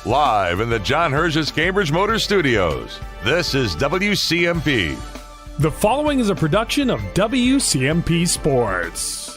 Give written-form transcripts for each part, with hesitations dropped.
Live in the John Herges Cambridge Motor Studios, this is WCMP. The following is a production of WCMP Sports.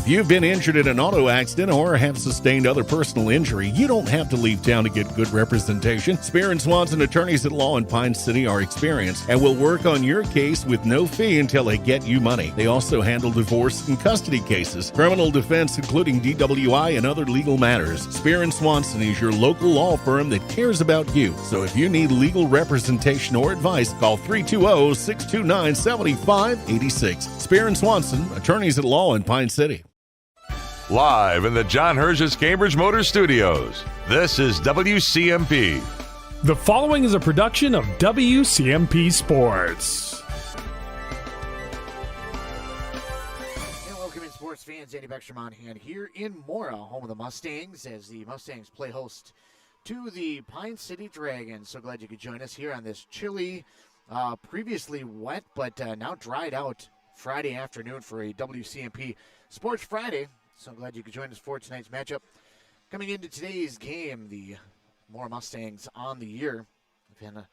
If you've been injured in an auto accident or have sustained other personal injury, you don't have to leave town to get good representation. Spear and Swanson attorneys at law in Pine City are experienced and will work on your case with no fee until they get you money. They also handle divorce and custody cases, criminal defense, including DWI and other legal matters. Spear and Swanson is your local law firm that cares about you. So if you need legal representation or advice, call 320-629-7586. Spear and Swanson, attorneys at law in Pine City. Live in the John Herges Cambridge Motor Studios, this is WCMP. The following is a production of WCMP Sports. And welcome in, sports fans. Andy Beckstrom on hand here in Mora, home of the Mustangs, as the Mustangs play host to the Pine City Dragons. So glad you could join us here on this chilly, previously wet, but now dried out Friday afternoon for a WCMP Sports Friday. So glad you could join us for tonight's matchup. Coming into today's game, the Mora Mustangs on the year have had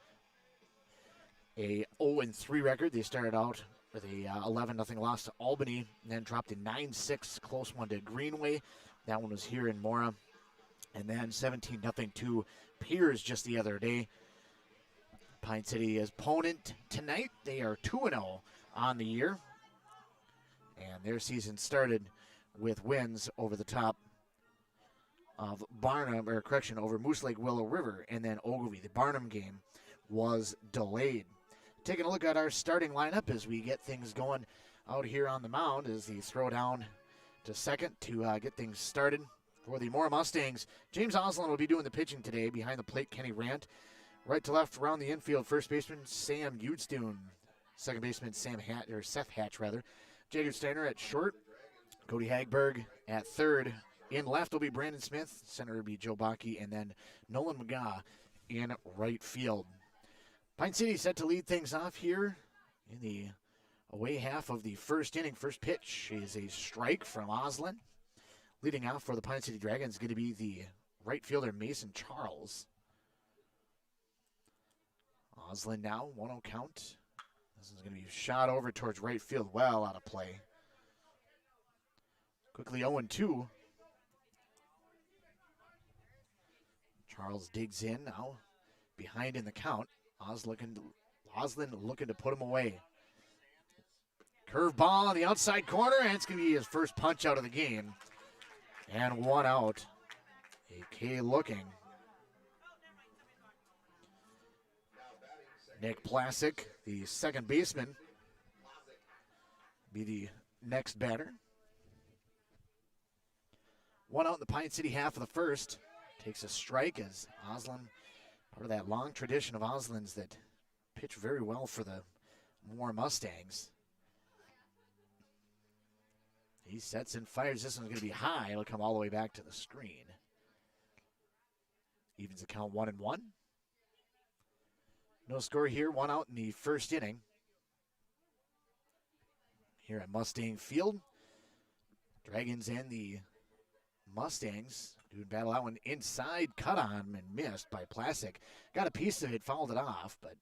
a 0-3 record. They started out with a 11-0 loss to Albany, and then dropped a 9-6 close one to Greenway. That one was here in Mora. And then 17-0 to Piers just the other day. Pine City opponent tonight, they are 2-0 on the year. And their season started with wins over the top of over Moose Lake Willow River and then Ogilvie. The Barnum game was delayed. Taking a look at our starting lineup as we get things going out here on the mound as the throw down to second to get things started for the Mora Mustangs. James Oslin will be doing the pitching today. Behind the plate, Kenny Rant. Right to left around the infield, first baseman Sam Udstune. Second baseman Seth Hatch. Jacob Steiner at short. Cody Hagberg at third. In left will be Brandon Smith. Center will be Joe Bakke. And then Nolan McGaw in right field. Pine City set to lead things off here in the away half of the first inning. First pitch is a strike from Oslin. Leading off for the Pine City Dragons is going to be the right fielder Mason Charles. Oslin now, 1-0 count. This is going to be shot over towards right field, well out of play. Quickly 0-2. Charles digs in now, behind in the count. Oslin looking to put him away. Curveball on the outside corner, and it's going to be his first punch out of the game. And one out. AK looking. Nick Plasik, the second baseman, be the next batter. One out in the Pine City half of the first. Takes a strike as Oslin, part of that long tradition of Oslin's that pitch very well for the Mora Mustangs. He sets and fires. This one's going to be high. It'll come all the way back to the screen. Evens the count 1-1. No score here. One out in the first inning. Here at Mustang Field. Dragons and the Mustangs doing battle. That one inside, cut on and missed by Plasik. Got a piece of it, fouled it off, but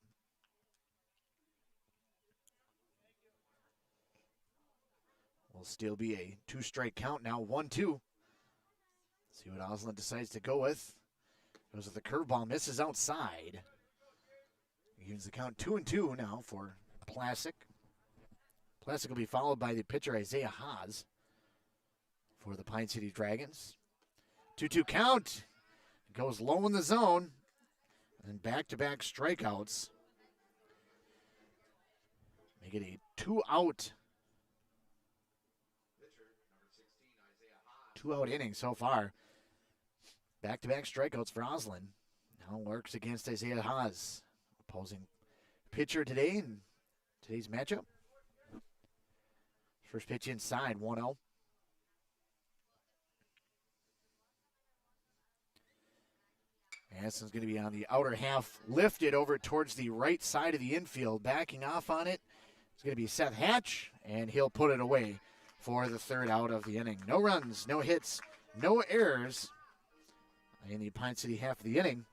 will still be a two-strike count now. 1-2. See what Oslin decides to go with. Goes with the curveball, misses outside. Evens the count 2-2 now for Plasik. Plasik will be followed by the pitcher Isaiah Haas for the Pine City Dragons. 2-2 count. Goes low in the zone. And back-to-back strikeouts. Make it a two-out inning so far. Back-to-back strikeouts for Oslin. Now works against Isaiah Haas. Opposing pitcher today in today's matchup. First pitch inside, 1-0. And this one's going to be on the outer half, lifted over towards the right side of the infield. Backing off on it, it's going to be Seth Hatch, and he'll put it away for the third out of the inning. No runs, no hits, no errors in the Pine City half of the inning.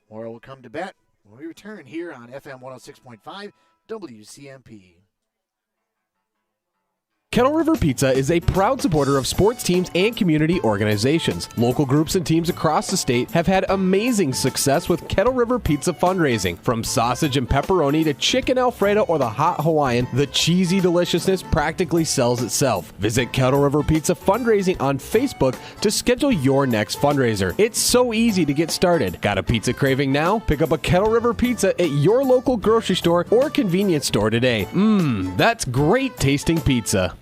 Mora will come to bat when we return here on FM 106.5 WCMP. Kettle River Pizza is a proud supporter of sports teams and community organizations. Local groups and teams across the state have had amazing success with Kettle River Pizza fundraising. From sausage and pepperoni to chicken Alfredo or the hot Hawaiian, the cheesy deliciousness practically sells itself. Visit Kettle River Pizza Fundraising on Facebook to schedule your next fundraiser. It's so easy to get started. Got a pizza craving now? Pick up a Kettle River Pizza at your local grocery store or convenience store today. That's great tasting pizza.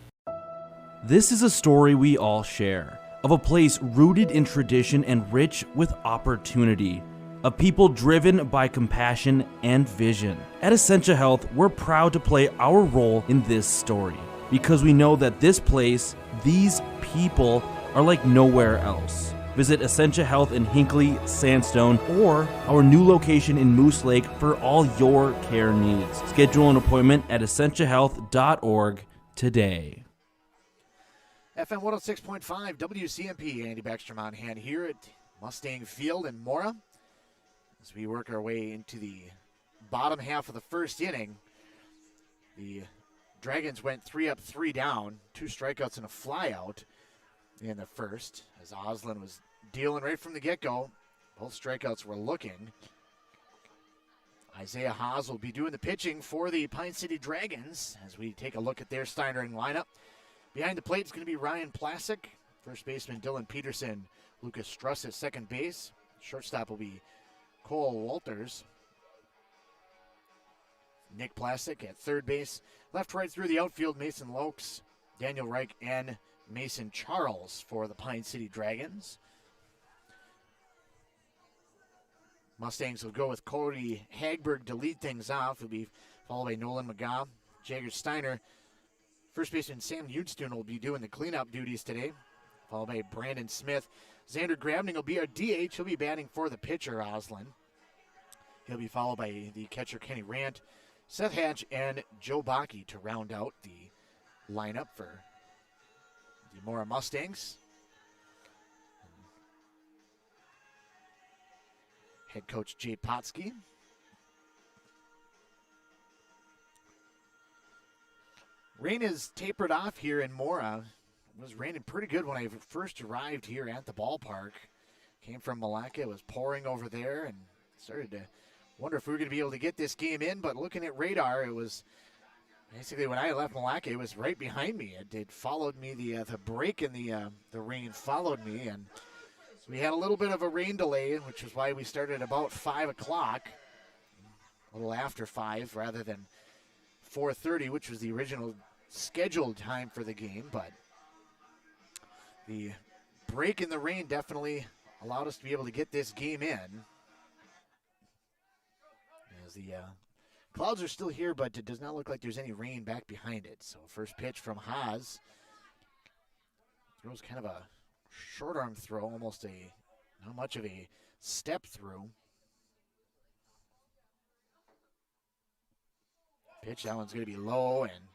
This is a story we all share, of a place rooted in tradition and rich with opportunity, of people driven by compassion and vision. At Essentia Health, we're proud to play our role in this story, because we know that this place, these people, are like nowhere else. Visit Essentia Health in Hinckley, Sandstone, or our new location in Moose Lake for all your care needs. Schedule an appointment at essentiahealth.org today. FM 106.5 WCMP, Andy Beckstrom on hand here at Mustang Field in Mora. As we work our way into the bottom half of the first inning, the Dragons went 3 up, 3 down, 2 strikeouts and a flyout in the first, as Oslin was dealing right from the get-go. Both strikeouts were looking. Isaiah Haas will be doing the pitching for the Pine City Dragons as we take a look at their Steinering lineup. Behind the plate is going to be Ryan Plasik, first baseman Dylan Peterson, Lucas Struss at second base. Shortstop will be Cole Walters. Nick Plasik at third base. Left, right through the outfield, Mason Lokes, Daniel Reich, and Mason Charles for the Pine City Dragons. Mustangs will go with Cody Hagberg to lead things off. He'll be followed by Nolan McGaw, Jagger Steiner. First baseman Sam Udstone will be doing the cleanup duties today, followed by Brandon Smith. Xander Grabning will be our DH. He'll be batting for the pitcher, Oslin. He'll be followed by the catcher, Kenny Rant, Seth Hatch, and Joe Bakke to round out the lineup for the Mora Mustangs. Head coach Jay Potsky. Rain is tapered off here in Mora. It was raining pretty good when I first arrived here at the ballpark. Came from Malacca. It was pouring over there and started to wonder if we were going to be able to get this game in. But looking at radar, it was basically when I left Malacca, it was right behind me. It followed me. The break in the rain followed me. And so we had a little bit of a rain delay, which is why we started about 5 o'clock, a little after 5 rather than 4:30, which was the original scheduled time for the game. But the break in the rain definitely allowed us to be able to get this game in. As the clouds are still here, but it does not look like there's any rain back behind it. So first pitch from Haas. Throws kind of a short arm throw, almost not much of a step through. Pitch, that one's going to be low and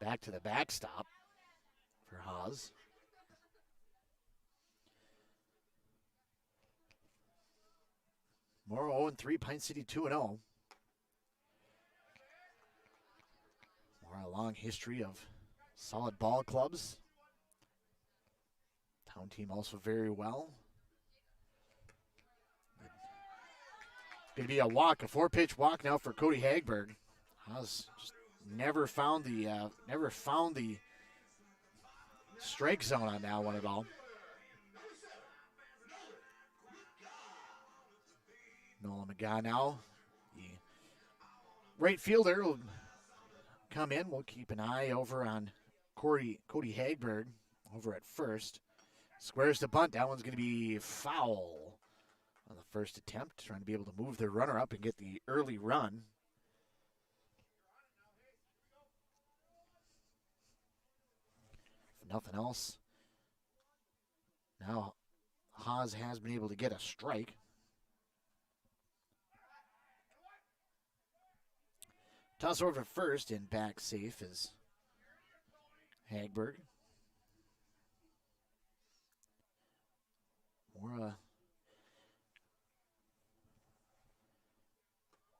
back to the backstop for Haas. Mora 0-3, Pine City 2-0. Mora a long history of solid ball clubs. Town team also very well. Going to be a walk, a 4-pitch walk now for Cody Hagberg. Haas just never found the strike zone on that one at all. Nolan McGaw now, the right fielder, will come in. We'll keep an eye over on Cody Hagberg over at first. Squares to bunt. That one's going to be foul on the first attempt, trying to be able to move the runner up and get the early run. If nothing else, now Haas has been able to get a strike. Toss over to first and back safe is Hagberg. Mora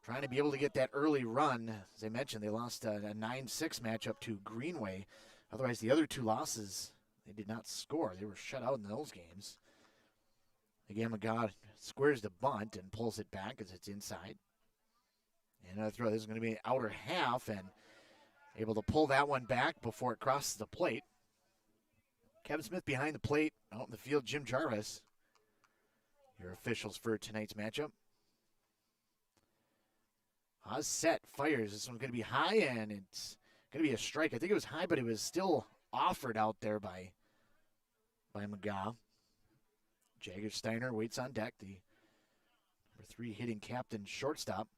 trying to be able to get that early run. As I mentioned, they lost a 9-6 matchup to Greenway Otherwise, the other 2 losses, they did not score. They were shut out in those games. Again, McGaw squares the bunt and pulls it back as it's inside. And another throw. This is going to be outer half and able to pull that one back before it crosses the plate. Kevin Smith behind the plate. Out in the field, Jim Jarvis. Your officials for tonight's matchup. Haas set, fires. This one's going to be high, and it's going to be a strike. I think it was high, but it was still offered out there by McGaw. Jagger Steiner waits on deck, the number 3 hitting captain shortstop.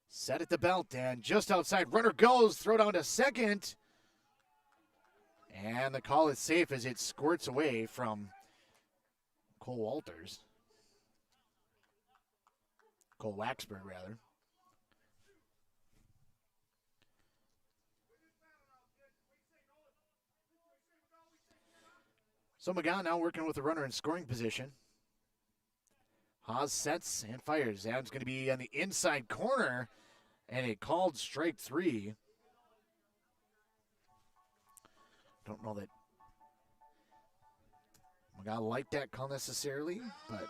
Set at the belt, and just outside, runner goes, throw down to second. And the call is safe as it squirts away from Cole Walters. Cole Waxberg, rather. So McGaw now working with the runner in scoring position. Haas sets and fires. Adams going to be on the inside corner, and a called strike 3. Don't know that McGaw liked that call necessarily, but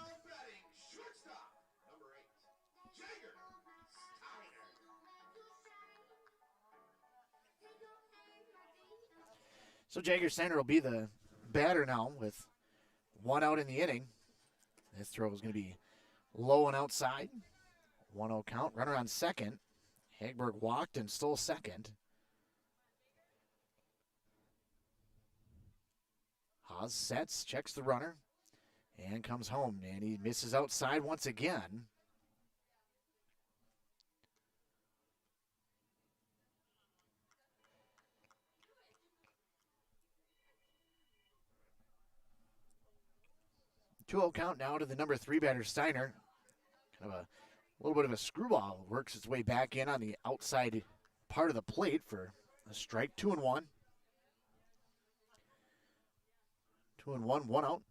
so Jagger Steiner will be the batter now with 1 out in the inning. This throw is going to be low and outside. 1-0 count. Runner on second. Hagberg walked and stole second. Haas sets, checks the runner, and comes home. And he misses outside once again. Two-0 count now to the number 3 batter, Steiner. Kind of a little bit of a screwball. Works its way back in on the outside part of the plate for a strike. 2-1. 2-1, 1 out.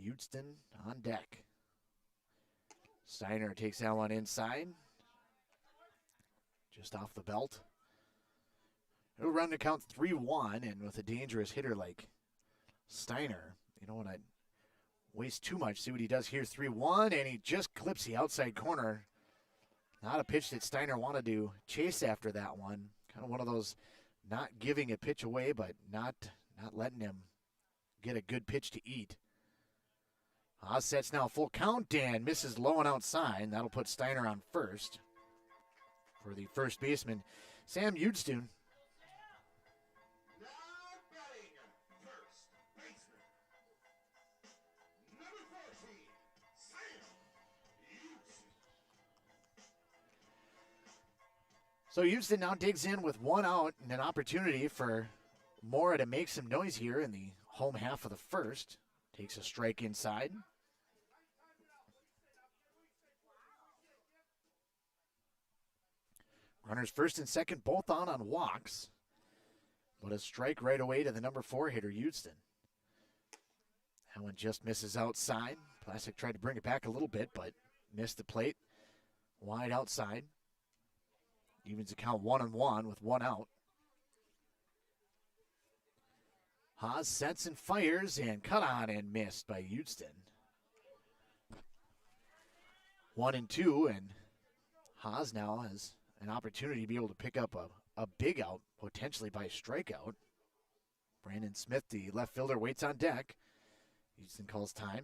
Houston on deck. Steiner takes that one inside. Just off the belt. It'll run to count 3-1, and with a dangerous hitter like Steiner, you don't want to waste too much. See what he does here. 3-1, and he just clips the outside corner. Not a pitch that Steiner wanted to chase after that one. Kind of one of those not giving a pitch away, but not letting him get a good pitch to eat. Haas sets now full count and misses low and outside. That'll put Steiner on first for the first baseman, Sam Houston. So Houston now digs in with 1 out and an opportunity for Mora to make some noise here in the home half of the first. Takes a strike inside. Runners first and second, both on walks. But a strike right away to the number 4 hitter, Houston. That one just misses outside. Plasik tried to bring it back a little bit, but missed the plate. Wide outside. Evens the count 1-1 with 1 out. Haas sets and fires and cut on and missed by Houston. 1-2, and Haas now has an opportunity to be able to pick up a big out, potentially by strikeout. Brandon Smith, the left fielder, waits on deck. Houston calls time.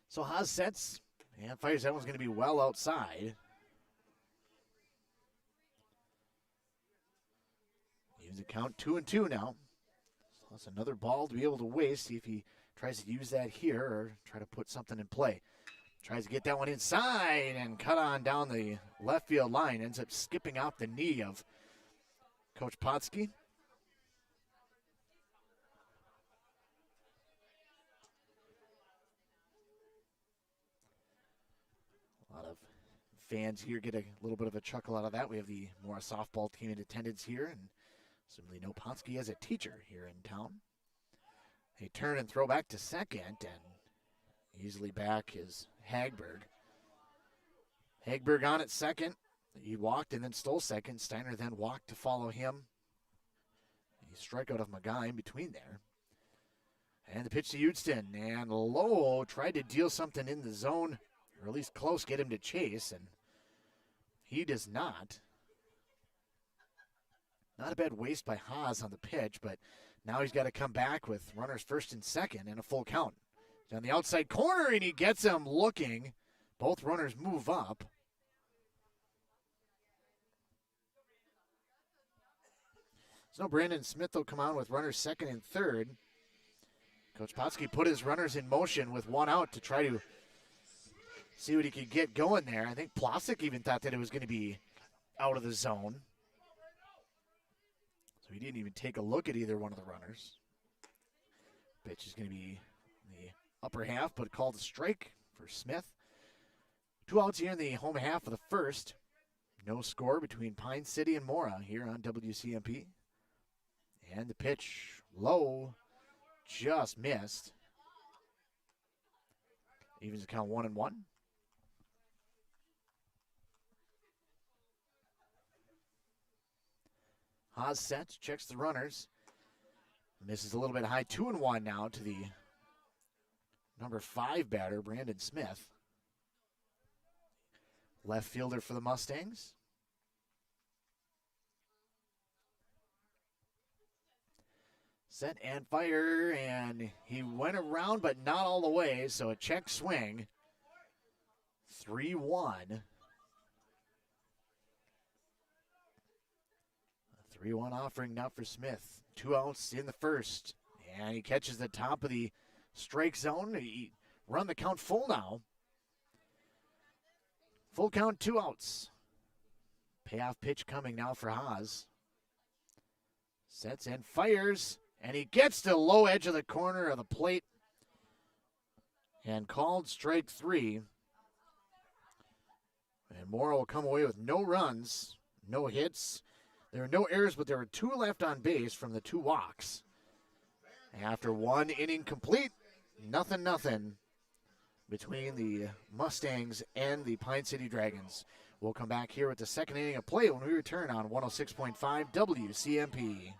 So Haas sets and fires. That one's going to be well outside. Use the count 2-2 now. So that's another ball to be able to waste. See if he tries to use that here or try to put something in play. Tries to get that one inside and cut on down the left field line. Ends up skipping out the knee of Coach Potsky. A lot of fans here get a little bit of a chuckle out of that. We have the Mora softball team in attendance here, and simply know Potsky as a teacher here in town. They turn and throw back to second, and easily back is Hagberg. Hagberg on at second. He walked and then stole second. Steiner then walked to follow him. A strikeout of Magai in between there. And the pitch to Houston. And Lowe tried to deal something in the zone, or at least close, get him to chase, and he does not. Not a bad waste by Haas on the pitch, but now he's got to come back with runners first and second and a full count. He's on the outside corner, and he gets him looking. Both runners move up. So Brandon Smith will come on with runners second and third. Coach Plasik put his runners in motion with one out to try to see what he could get going there. I think Plasik even thought that it was going to be out of the zone. So he didn't even take a look at either one of the runners. Pitch is going to be the upper half, but called a strike for Smith. 2 outs here in the home half of the first. No score between Pine City and Mora here on WCMP. And the pitch low, just missed. Evens the count 1-1. Haas sets, checks the runners. Misses a little bit high, 2-1 now to the number 5 batter, Brandon Smith. Left fielder for the Mustangs. Set and fire, and he went around, but not all the way, so a check swing. 3-1. 3-1 offering now for Smith. 2 outs in the first, and he catches the top of the strike zone. He run the count full now. Full count, 2 outs. Payoff pitch coming now for Haas. Sets and fires. And he gets to the low edge of the corner of the plate and called strike 3. And Mora will come away with no runs, no hits. There were no errors, but there were 2 left on base from the 2 walks. After 1 inning complete, nothing between the Mustangs and the Pine City Dragons. We'll come back here with the second inning of play when we return on 106.5 WCMP.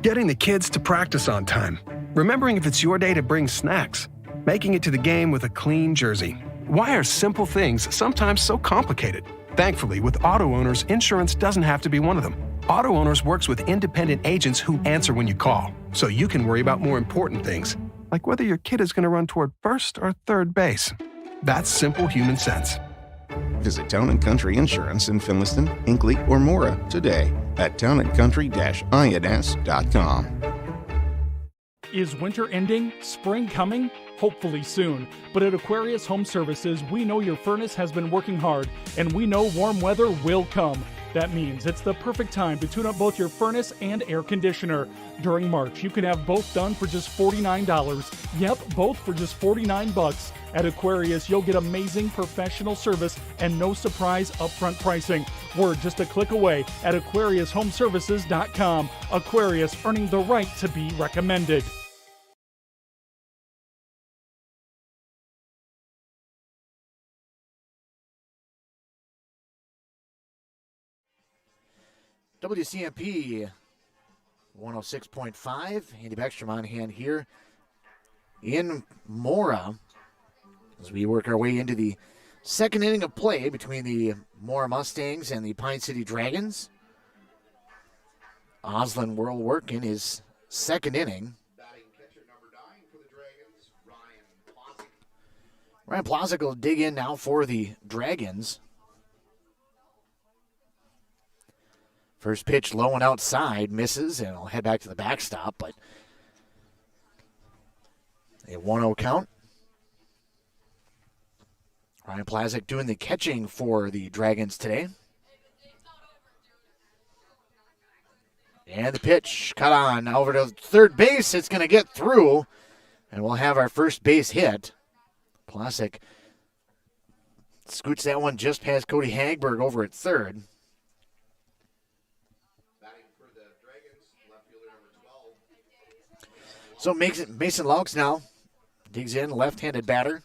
Getting the kids to practice on time. Remembering if it's your day to bring snacks. Making it to the game with a clean jersey. Why are simple things sometimes so complicated? Thankfully, with auto owners, insurance doesn't have to be one of them. Auto Owners works with independent agents who answer when you call, so you can worry about more important things, like whether your kid is going to run toward first or third base. That's simple human sense. Visit Town & Country Insurance in Finliston, Hinkley, or Mora today at townandcountry-ins.com. Is winter ending? Spring coming? Hopefully soon. But at Aquarius Home Services, we know your furnace has been working hard, and we know warm weather will come. That means it's the perfect time to tune up both your furnace and air conditioner. During March, you can have both done for just $49. Yep, both for just $49. At Aquarius, you'll get amazing professional service and no surprise upfront pricing. We're just a click away at AquariusHomeservices.com. Aquarius, earning the right to be recommended. WCMP 106.5. Andy Beckstrom on hand here in Mora as we work our way into the second inning of play between the Mora Mustangs and the Pine City Dragons. Oslin will work in his second inning. Ryan Plasik will dig in now for the Dragons. First pitch low and outside, misses, and will head back to the backstop, but a 1-0 count. Ryan Plasik doing the catching for the Dragons today. And the pitch cut on over to third base. It's going to get through, and we'll have our first base hit. Plasik scoots that one just past Cody Hagberg over at third. So Mason Laux now digs in, left-handed batter.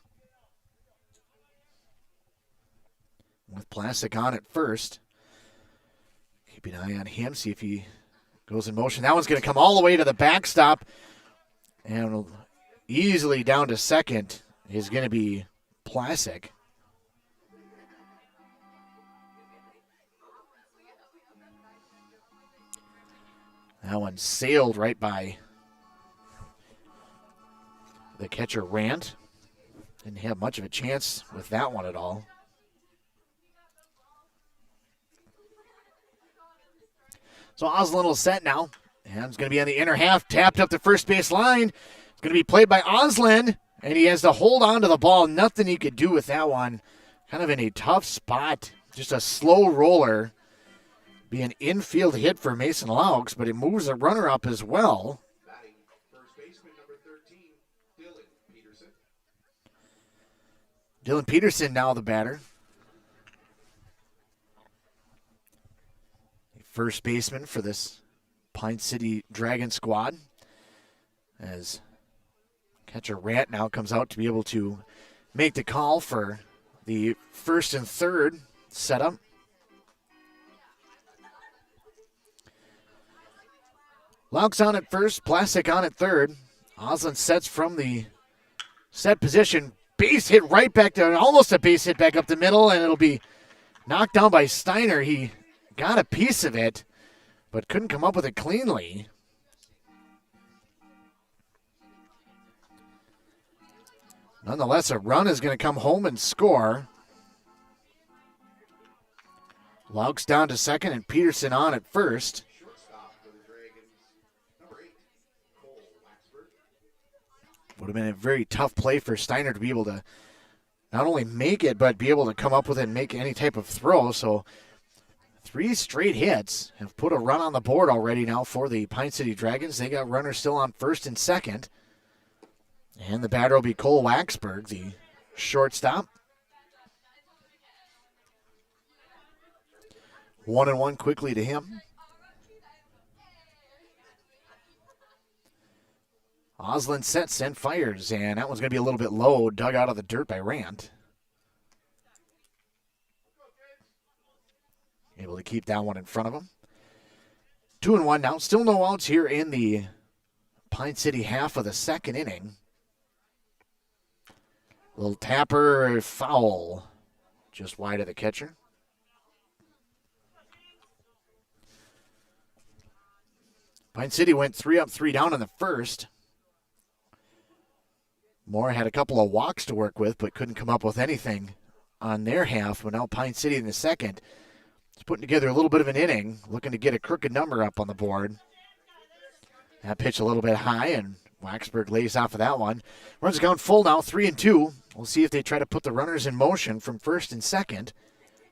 With Plasik on at first. Keeping an eye on him, see if he goes in motion. That one's going to come all the way to the backstop. And easily down to second is going to be Plasik. That one sailed right by the catcher, Rand. Didn't have much of a chance with that one at all. So Oslin will set now. And it's going to be on the inner half, tapped up the first base line. It's going to be played by Oslin, and he has to hold on to the ball. Nothing he could do with that one. Kind of in a tough spot. Just a slow roller. Be an infield hit for Mason Laux, but it moves the runner up as well. First baseman number 13, Dylan Peterson. Dylan Peterson now the batter. First baseman for this Pine City Dragon squad. As catcher Rant now comes out to be able to make the call for the first and third setup. Laux on at first, Plasik on at third. Oslin sets from the set position. Base hit right back there, almost a base hit back up the middle, and it'll be knocked down by Steiner. He got a piece of it, but couldn't come up with it cleanly. Nonetheless, a run is going to come home and score. Laux down to second and Peterson on at first. Would have been a very tough play for Steiner to be able to not only make it, but be able to come up with it and make any type of throw. So 3 straight hits have put a run on the board already now for the Pine City Dragons. They got runners still on first and second. And the batter will be Cole Waxberg, the shortstop. 1-1 quickly to him. Oslin sets and fires, and that one's going to be a little bit low, dug out of the dirt by Rand. Able to keep that one in front of him. 2-1 now. Still no outs here in the Pine City half of the second inning. Little tapper foul just wide of the catcher. Pine City went 3 up, 3 down in the first. Mora had a couple of walks to work with, but couldn't come up with anything on their half. But now Pine City in the second is putting together a little bit of an inning, looking to get a crooked number up on the board. That pitch a little bit high, and Waxberg lays off of that one. Runs count full now, 3-2. We'll see if they try to put the runners in motion from first and second.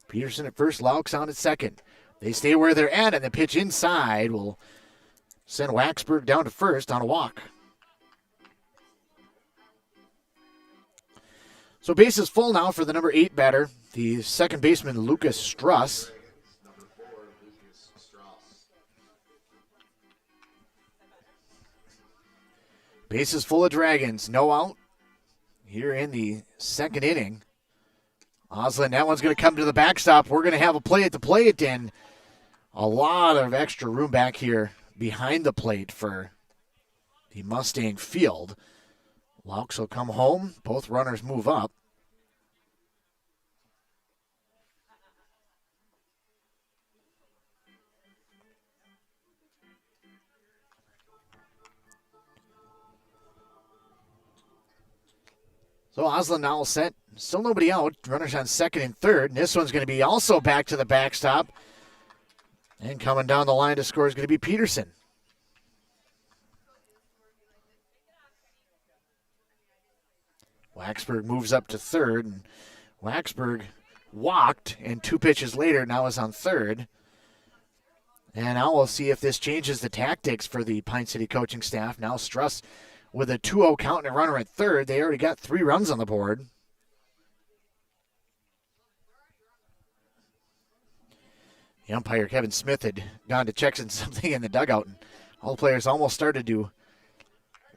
Peterson at first, Laux on at second. They stay where they're at, and the pitch inside will send Waxberg down to first on a walk. So base is full now for the number 8 batter, the second baseman, Lucas Struss. Base is full of Dragons. No out here in the second inning. Oslin, that one's going to come to the backstop. We're going to have a play at the plate, and a lot of extra room back here behind the plate for the Mustang field. Laux will come home. Both runners move up. So Oslin now set. Still nobody out. Runners on second and third. And this one's going to be also back to the backstop. And coming down the line to score is going to be Peterson. Waxberg moves up to third. And Waxberg walked, and 2 pitches later now is on third. And now we'll see if this changes the tactics for the Pine City coaching staff. Now Struss with a 2-0 count and a runner at third. They already got 3 runs on the board. The umpire, Kevin Smith, had gone to check something in the dugout, and all the players almost started to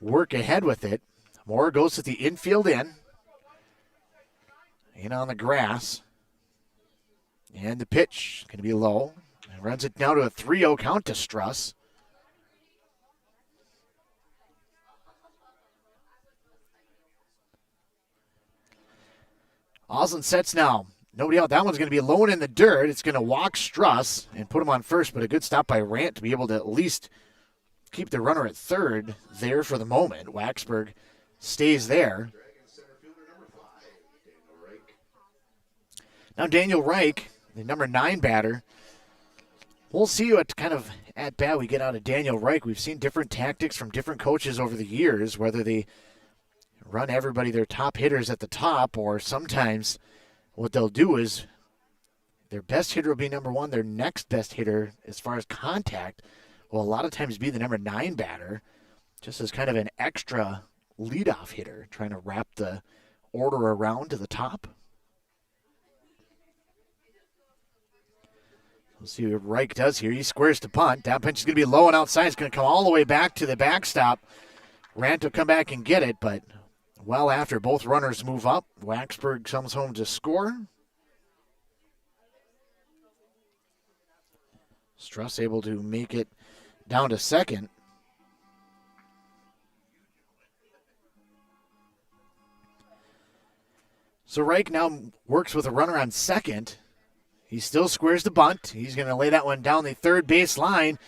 work ahead with it. Mora goes to the infield in on the grass. And the pitch going to be low. And runs it down to a 3-0 count to Struss. Oslin sets now. Nobody out. That one's going to be low and in the dirt. It's going to walk Struss and put him on first, but a good stop by Rant to be able to at least keep the runner at third there for the moment. Waxberg stays there. Now Daniel Reich, the number 9 batter. We'll see what kind of at bat we get out of Daniel Reich. We've seen different tactics from different coaches over the years, whether they run everybody, their top hitters at the top, or sometimes what they'll do is their best hitter will be number 1. Their next best hitter, as far as contact, will a lot of times be the number 9 batter, just as kind of an extra leadoff hitter, trying to wrap the order around to the top. We'll see what Reich does here. He squares to punt. That pitch is going to be low and outside. It's going to come all the way back to the backstop. Rant will come back and get it, but well after both runners move up, Waxberg comes home to score. Struss able to make it down to second. So Reich now works with a runner on second. He still squares the bunt. He's going to lay that one down the third base line.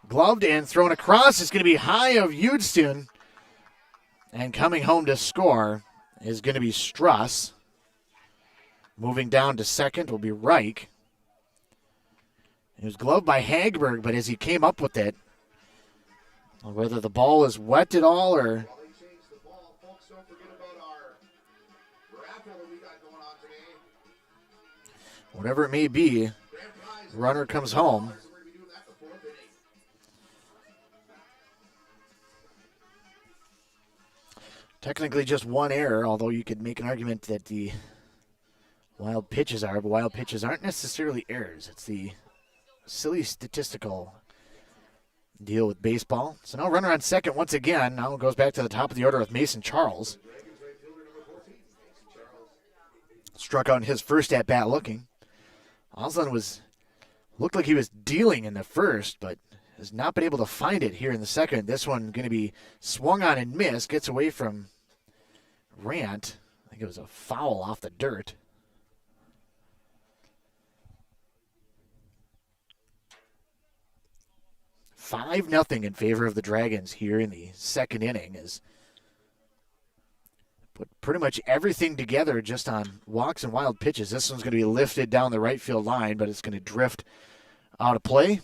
Gloved and thrown across. It's going to be high of Udstun. And coming home to score is going to be Struss. Moving down to second will be Reich. It was gloved by Hagberg, but as he came up with it, whether the ball is wet at all or... whatever it may be, runner comes home. Technically just one error, although you could make an argument that the wild pitches are, but wild pitches aren't necessarily errors. It's the silly statistical deal with baseball. So now runner on second once again. Now goes back to the top of the order with Mason Charles. Struck out in his first at-bat looking. Oslin looked like he was dealing in the first, but has not been able to find it here in the second. This one going to be swung on and missed. Gets away from Rant. I think it was a foul off the dirt. $5-0 in favor of the Dragons here in the second inning. Is put pretty much everything together just on walks and wild pitches. This one's going to be lifted down the right field line, but it's going to drift out of play.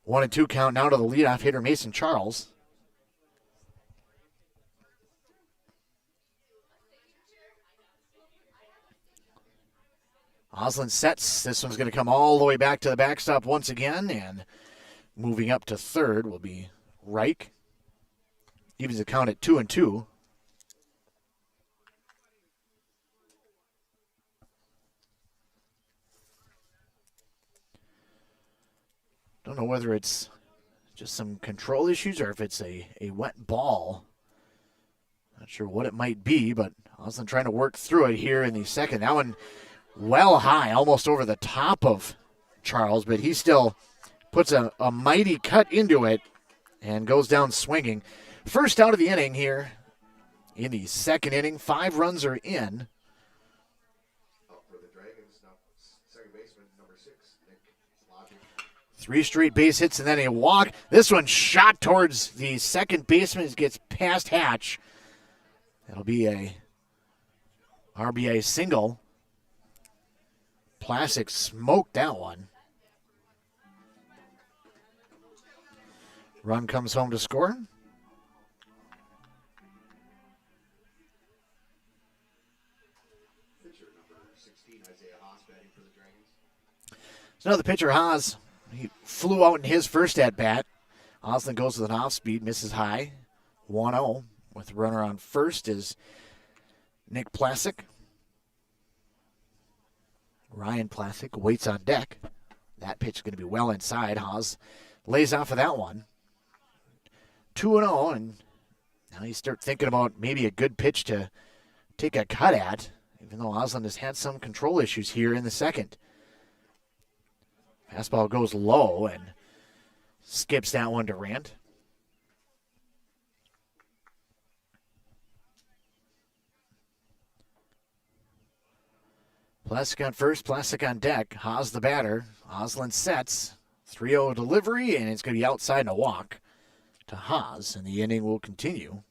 1-2 count now to the leadoff hitter, Mason Charles. Oslin sets. This one's going to come all the way back to the backstop once again, and moving up to third will be Reich. Evens the count at 2-2. Don't know whether it's just some control issues or if it's a wet ball. Not sure what it might be, but Oslin trying to work through it here in the second. That one well high, almost over the top of Charles, but he still puts a mighty cut into it and goes down swinging. First out of the inning here in the second inning. 5 runs are in. Up for the Dragons, now second baseman, number 6, Nick Plasik. 3 straight base hits and then a walk. This one shot towards the second baseman. It gets past Hatch. That'll be a RBI single. Plasik smoked that one. Run comes home to score. So now the pitcher, Haas, he flew out in his first at-bat. Oslin goes with an off-speed, misses high. 1-0 with runner on first is Nick Plasik. Ryan Plasik waits on deck. That pitch is going to be well inside. Haas lays off of that one. 2-0, and now you start thinking about maybe a good pitch to take a cut at, even though Oslin has had some control issues here in the second. Fastball goes low and skips that one to Rand. Plasik on first, Plasik on deck. Haas the batter. Oslin sets. 3-0 delivery, and it's going to be outside and a walk to Haas, and the inning will continue.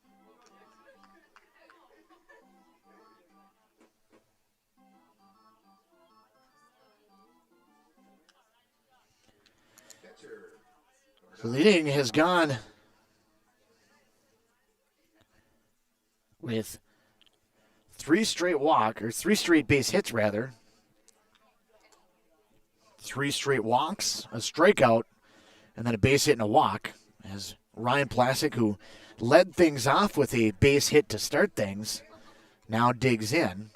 So the inning has gone with three straight base hits, rather. 3 straight walks, a strikeout, and then a base hit and a walk. As Ryan Plasik, who led things off with a base hit to start things, now digs in.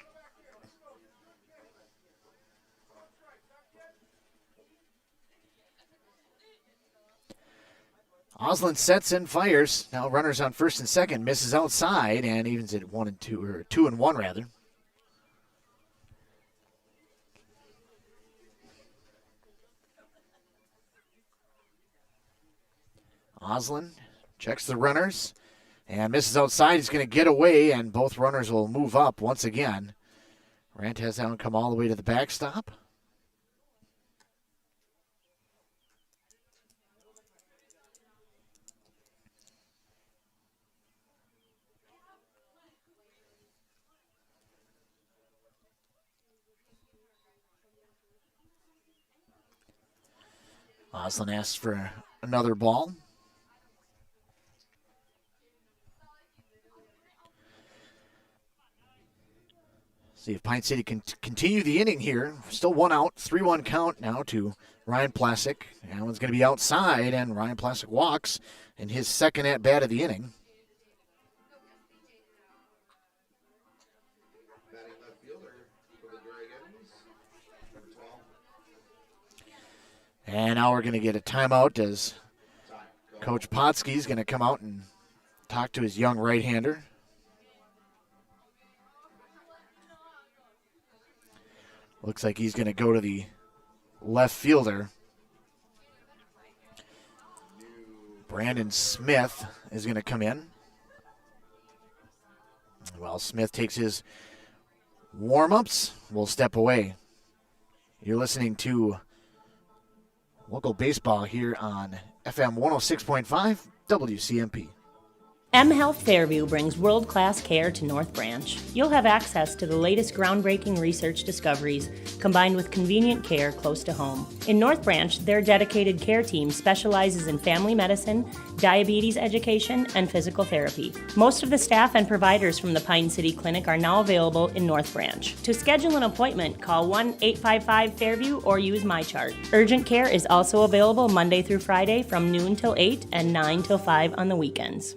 Oslin sets and fires. Now runners on first and second, misses outside and evens it 1-2, or 2-1 rather. Oslin checks the runners and misses outside. He's going to get away, and both runners will move up once again. Rant has that one come all the way to the backstop. Oslin asks for another ball. See if Pine City can continue the inning here. Still 1 out, 3-1 count now to Ryan Plasik. That one's going to be outside, and Ryan Plasik walks in his second at-bat of the inning. Batting left fielder for the Dragons, number 12. And now we're going to get a timeout as Coach Potsky's going to come out and talk to his young right-hander. Looks like he's going to go to the left fielder. Brandon Smith is going to come in. While Smith takes his warm-ups, we'll step away. You're listening to local baseball here on FM 106.5 WCMP. M Health Fairview brings world-class care to North Branch. You'll have access to the latest groundbreaking research discoveries combined with convenient care close to home. In North Branch, their dedicated care team specializes in family medicine, diabetes education, and physical therapy. Most of the staff and providers from the Pine City Clinic are now available in North Branch. To schedule an appointment, call 1-855-FAIRVIEW or use MyChart. Urgent care is also available Monday through Friday from noon till 8 and 9 till 5 on the weekends.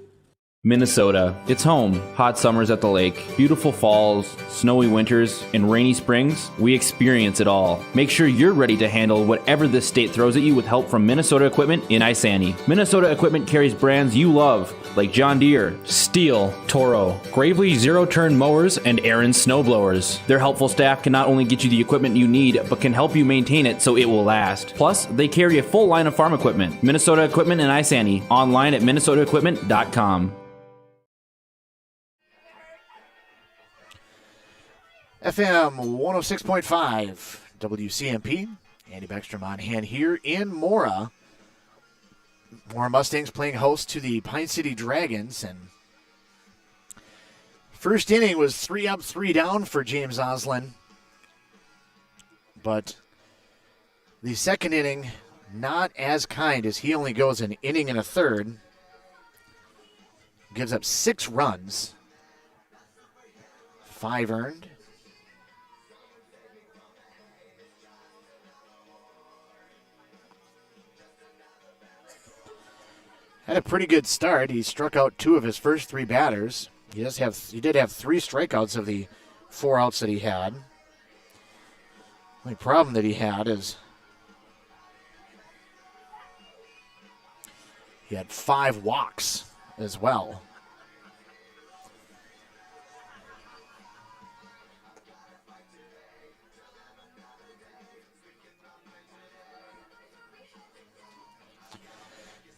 Minnesota. It's home. Hot summers at the lake, beautiful falls, snowy winters, and rainy springs. We experience it all. Make sure you're ready to handle whatever this state throws at you with help from Minnesota Equipment in Isani. Minnesota Equipment carries brands you love, like John Deere, Steel, Toro, Gravely zero-turn mowers, and Aaron snowblowers. Their helpful staff can not only get you the equipment you need, but can help you maintain it so it will last. Plus, they carry a full line of farm equipment. Minnesota Equipment in Isani. Online at minnesotaequipment.com. FM 106.5 WCMP. Andy Beckstrom on hand here in Mora. Mora Mustangs playing host to the Pine City Dragons. And first inning was 3 up, 3 down for James Oslin. But the second inning, not as kind, as he only goes an inning and a third. Gives up 6 runs. 5 earned. Had a pretty good start. He struck out 2 of his first 3 batters. He did have 3 strikeouts of the 4 outs that he had. The only problem that he had is He had 5 walks as well.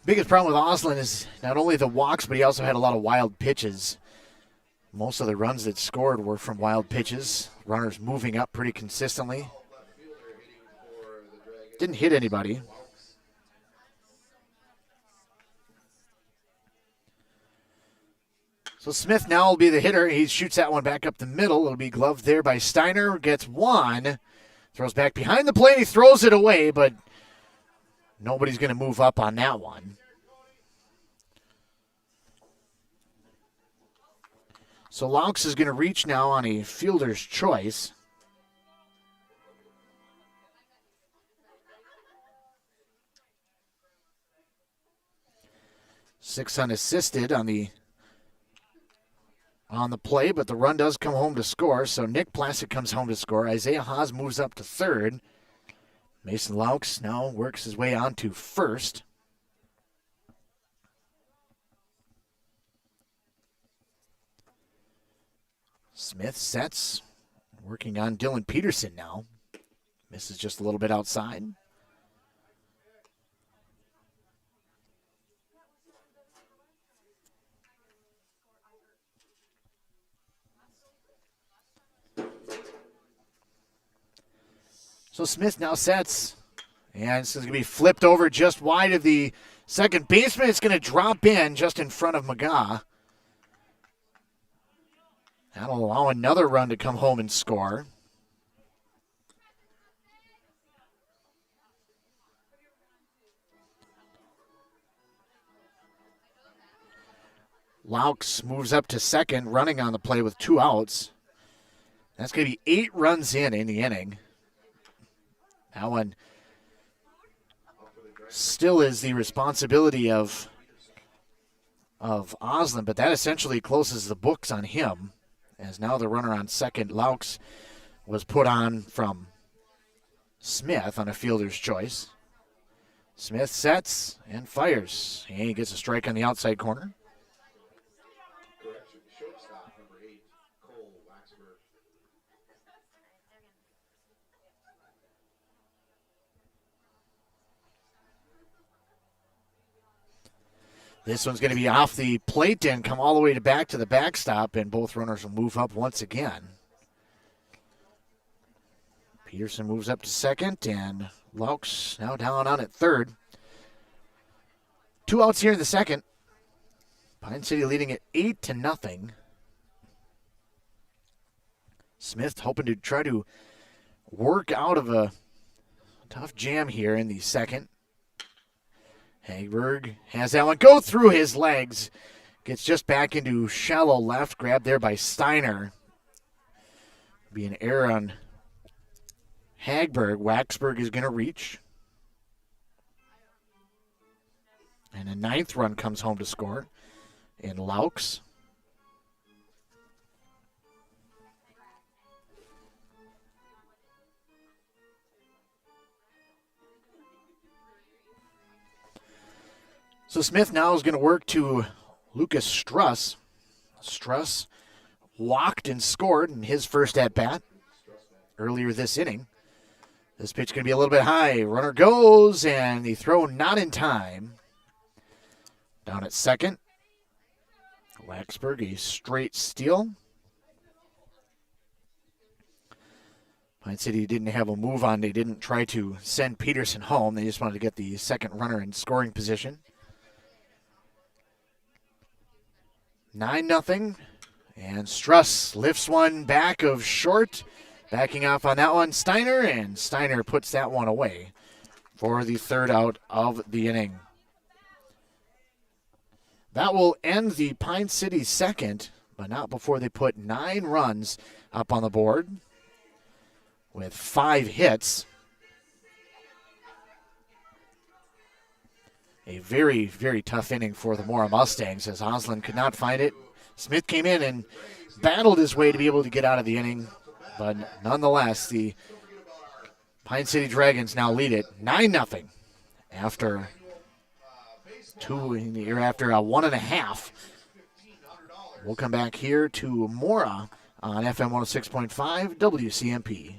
Biggest problem with Oslin is not only the walks, but he also had a lot of wild pitches. Most of the runs that scored were from wild pitches. Runners moving up pretty consistently. Didn't hit anybody. So Smith now will be the hitter. He shoots that one back up the middle. It'll be gloved there by Steiner. Gets one. Throws back behind the plate. He throws it away, but nobody's going to move up on that one. So Laux is going to reach now on a fielder's choice. Six unassisted on the play, but the run does come home to score. So Nick Plasik comes home to score. Isaiah Haas moves up to third. Mason Laux now works his way on to first. Smith sets, working on Dylan Peterson now. Misses just a little bit outside. So Smith now sets, and this is going to be flipped over just wide of the second baseman. It's going to drop in just in front of McGaw. That'll allow another run to come home and score. Laux moves up to second, running on the play with 2 outs. That's going to be 8 runs in the inning. That one still is the responsibility of Oslin, but that essentially closes the books on him, as now the runner on second, Laux, was put on from Smith on a fielder's choice. Smith sets and fires, and he gets a strike on the outside corner. Shortstop, number 8, Cole Waxberg. This one's going to be off the plate and come all the way back to the backstop, and both runners will move up once again. Peterson moves up to second, and Laux now down on at third. 2 outs here in the second. Pine City leading it 8-0. Smith hoping to try to work out of a tough jam here in the second. Hagberg has that one go through his legs. Gets just back into shallow left. Grabbed there by Steiner. Be an error on Hagberg. Waxberg is going to reach. And a 9th run comes home to score in Laux. So Smith now is going to work to Lucas Struss. Struss walked and scored in his first at-bat earlier this inning. This pitch going to be a little bit high. Runner goes, and the throw not in time. Down at second. Waxberg, a straight steal. Pine City didn't have a move on. They didn't try to send Peterson home. They just wanted to get the second runner in scoring position. 9-0, and Struss lifts one back of short. Backing off on that one, Steiner, and Steiner puts that one away for the 3rd out of the inning. That will end the Pine City second, but not before they put 9 runs up on the board with 5 hits. A very, very tough inning for the Mora Mustangs as Oslin could not find it. Smith came in and battled his way to be able to get out of the inning, but nonetheless, the Pine City Dragons now lead it 9-0 after You're after a 1.5. We'll come back here to Mora on FM 106.5 WCMP.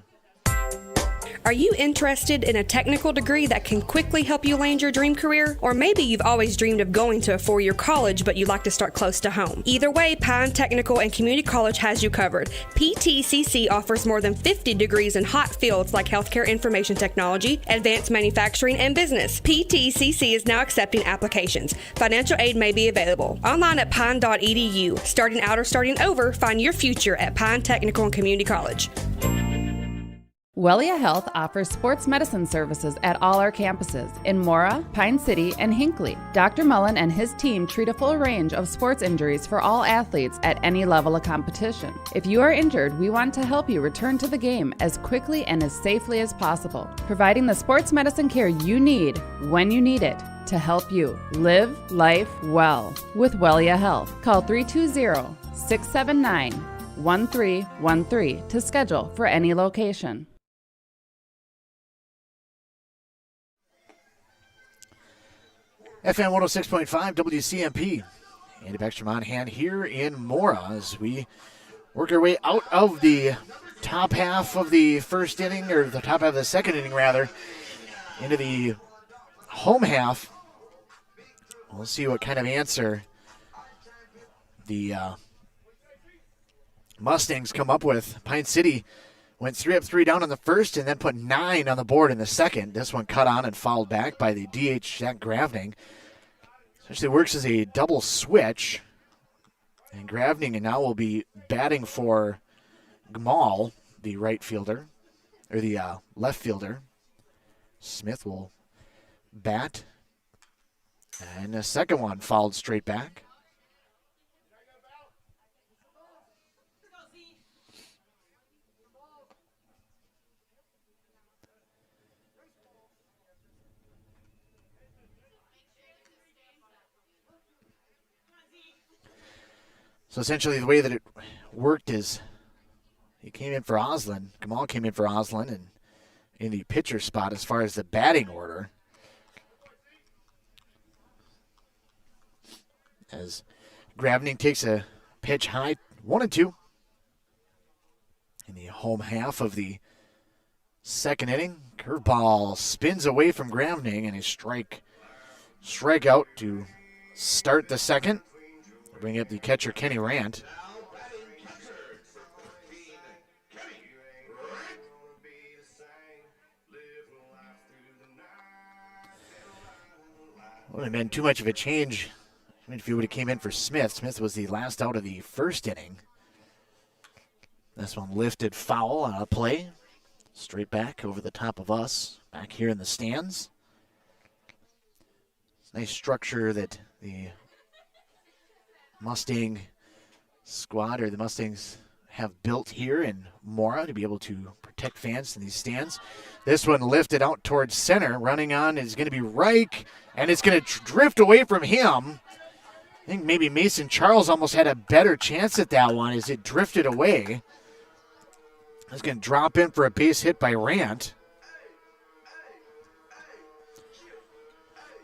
Are you interested in a technical degree that can quickly help you land your dream career? Or maybe you've always dreamed of going to a 4-year college, but you'd like to start close to home. Either way, Pine Technical and Community College has you covered. PTCC offers more than 50 degrees in hot fields like healthcare information technology, advanced manufacturing, and business. PTCC is now accepting applications. Financial aid may be available. Online at pine.edu. Starting out or starting over, find your future at Pine Technical and Community College. Wellia Health offers sports medicine services at all our campuses in Mora, Pine City, and Hinckley. Dr. Mullen and his team treat a full range of sports injuries for all athletes at any level of competition. If you are injured, we want to help you return to the game as quickly and as safely as possible, providing the sports medicine care you need when you need it to help you live life well with Wellia Health. Call 320-679-1313 to schedule for any location. FM 106.5 WCMP. Andy Beckstrom on hand here in Mora as we work our way out of the top half of the first inning, or the top half of the second inning, rather, into the home half. We'll see what kind of answer the Mustangs come up with. Pine City went 3 up, 3 down in the first and then put 9 on the board in the second. This one cut on and fouled back by the DH, Zach Gravning. Essentially works as a double switch. And Gravning now will be batting for Gmal, the right fielder, or the left fielder. Smith will bat. And the second one fouled straight back. So essentially the way that it worked is he came in for Oslin. Kamal came in for Oslin and in the pitcher spot as far as the batting order. As Gravning takes a pitch high, 1-2. In the home half of the second inning, curveball spins away from Gravning and a strikeout to start the second. Bring up the catcher, Kenny Rant. Wouldn't have been too much of a change. I mean, if you would have came in for Smith. Smith was the last out of the first inning. This one lifted foul on a play. Straight back over the top of us. Back here in the stands. It's a nice structure that the Mustang squad, or the Mustangs, have built here in Mora to be able to protect fans in these stands. This one lifted out towards center. Running on is going to be Reich, and it's going to drift away from him. I think maybe Mason Charles almost had a better chance at that one as it drifted away. It's going to drop in for a base hit by Rant.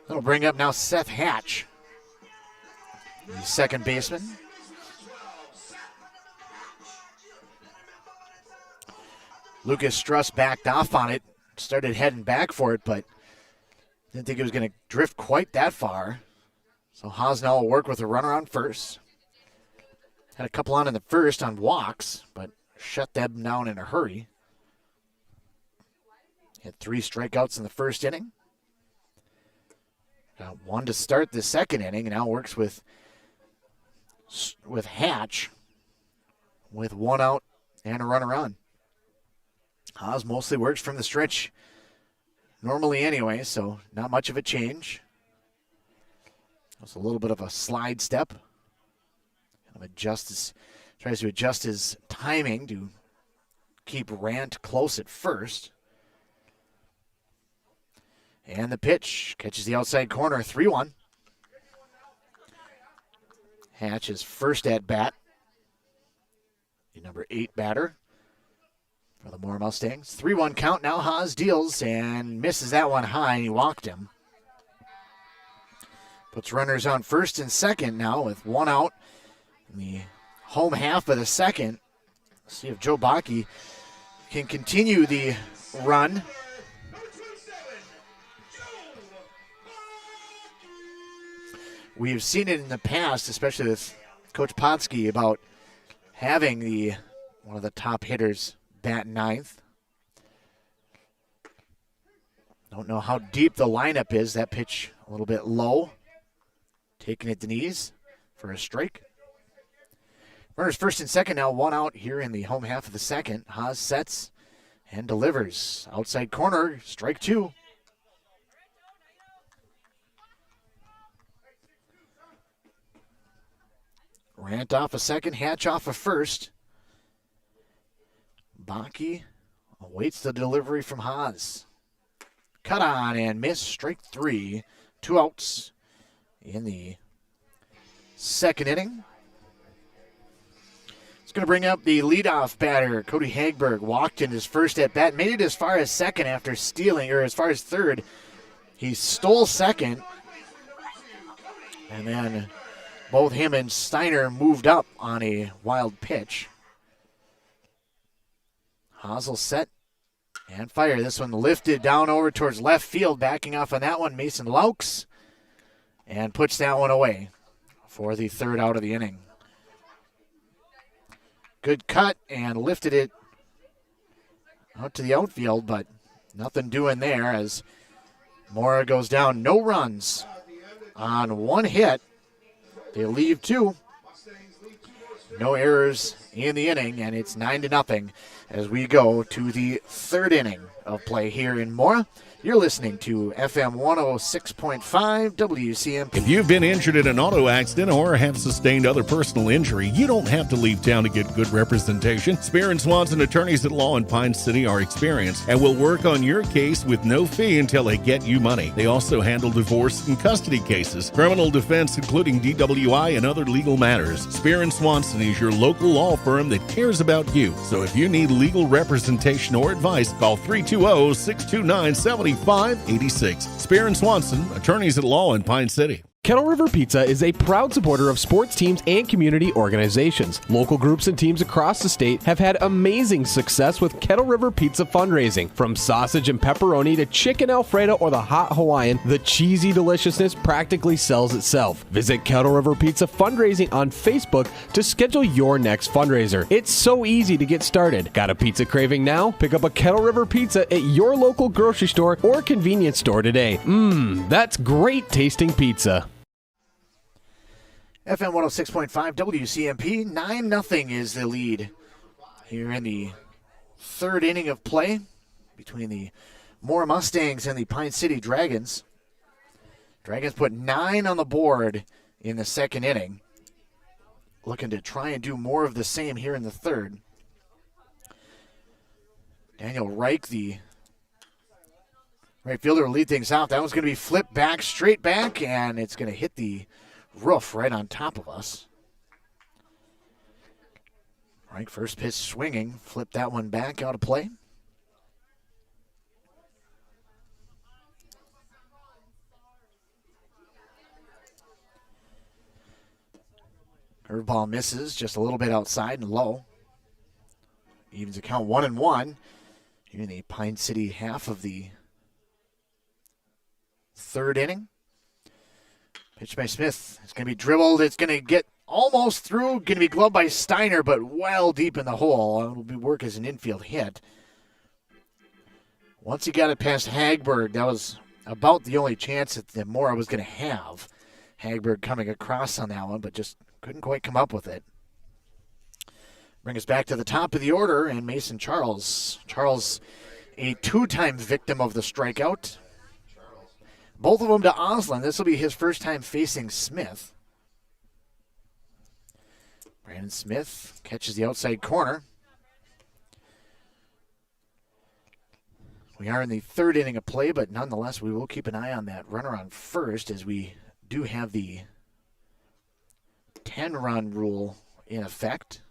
That'll bring up now Seth Hatch, the second baseman. Lucas Struss backed off on it, started heading back for it, but didn't think it was going to drift quite that far. So Hosnell will work with a runner on first. Had a couple on in the first on walks, but shut them down in a hurry. Had 3 strikeouts in the first inning. Got 1 to start the second inning, and now works with Hatch with 1 out and a runner on. Haas mostly works from the stretch normally anyway, so not much of a change. It's a little bit of a slide step. Kind of tries to adjust his timing to keep Rant close at first. And the pitch catches the outside corner, 3-1. Hatch is first at bat. The number 8 batter for the Mora Mustangs. 3-1 count now. Haas deals and misses that one high, and he walked him. Puts runners on first and second now with one out in the home half of the second. See if Joe Bakke can continue the run. We've seen it in the past, especially with Coach Plasik, about having one of the top hitters bat ninth. Don't know how deep the lineup is. That pitch a little bit low. Taking it to knees for a strike. Runners first and second now, one out here in the home half of the second. Haas sets and delivers. Outside corner, strike two. Rant off a second, Hatch off a first. Bakke awaits the delivery from Haas. Cut on and miss, strike three. Two outs in the second inning. It's going to bring up the leadoff batter, Cody Hagberg. Walked in his first at bat, made it as far as second after stealing, or as far as third. He stole second, and then both him and Steiner moved up on a wild pitch. Hazel set and fire. This one lifted down over towards left field. Backing off on that one, Mason Laux. And puts that one away for the third out of the inning. Good cut and lifted it out to the outfield, but nothing doing there as Mora goes down. No runs on one hit. They leave two. No errors in the inning, and it's 9-0 as we go to the third inning of play here in Mora. You're listening to FM 106.5 WCMP. If you've been injured in an auto accident or have sustained other personal injury, you don't have to leave town to get good representation. Spear & Swanson attorneys at law in Pine City are experienced and will work on your case with no fee until they get you money. They also handle divorce and custody cases, criminal defense, including DWI and other legal matters. Spear & Swanson is your local law firm that cares about you. So if you need legal representation or advice, call 320-629-7586. Spear & Swanson, attorneys at law in Pine City. Kettle River Pizza is a proud supporter of sports teams and community organizations. Local groups and teams across the state have had amazing success with Kettle River Pizza fundraising. From sausage and pepperoni to chicken Alfredo or the hot Hawaiian, the cheesy deliciousness practically sells itself. Visit Kettle River Pizza fundraising on Facebook to schedule your next fundraiser. It's so easy to get started. Got a pizza craving now? Pick up a Kettle River Pizza at your local grocery store or convenience store today. That's great tasting pizza. FM 106.5 WCMP, 9-0 is the lead here in the third inning of play between the Mora Mustangs and the Pine City Dragons. Dragons put 9 on the board in the second inning. Looking to try and do more of the same here in the third. Daniel Reich, the right fielder, will lead things off. That one's going to be flipped back, straight back, and it's going to hit the roof right on top of us. Right, first pitch swinging, flip that one back out of play. Curveball misses just a little bit outside and low. Evens the count 1-1 here in the Pine City half of the third inning. Pitch by Smith. It's going to be dribbled. It's going to get almost through. Going to be gloved by Steiner, but well deep in the hole. It will work as an infield hit. Once he got it past Hagberg, that was about the only chance that Mora was going to have. Hagberg coming across on that one, but just couldn't quite come up with it. Bring us back to the top of the order, and Mason Charles. Charles, a two-time victim of the strikeout. Both of them to Oslin. This will be his first time facing Smith. Brandon Smith catches the outside corner. We are in the third inning of play, but nonetheless, we will keep an eye on that runner on first as we do have the 10-run rule in effect.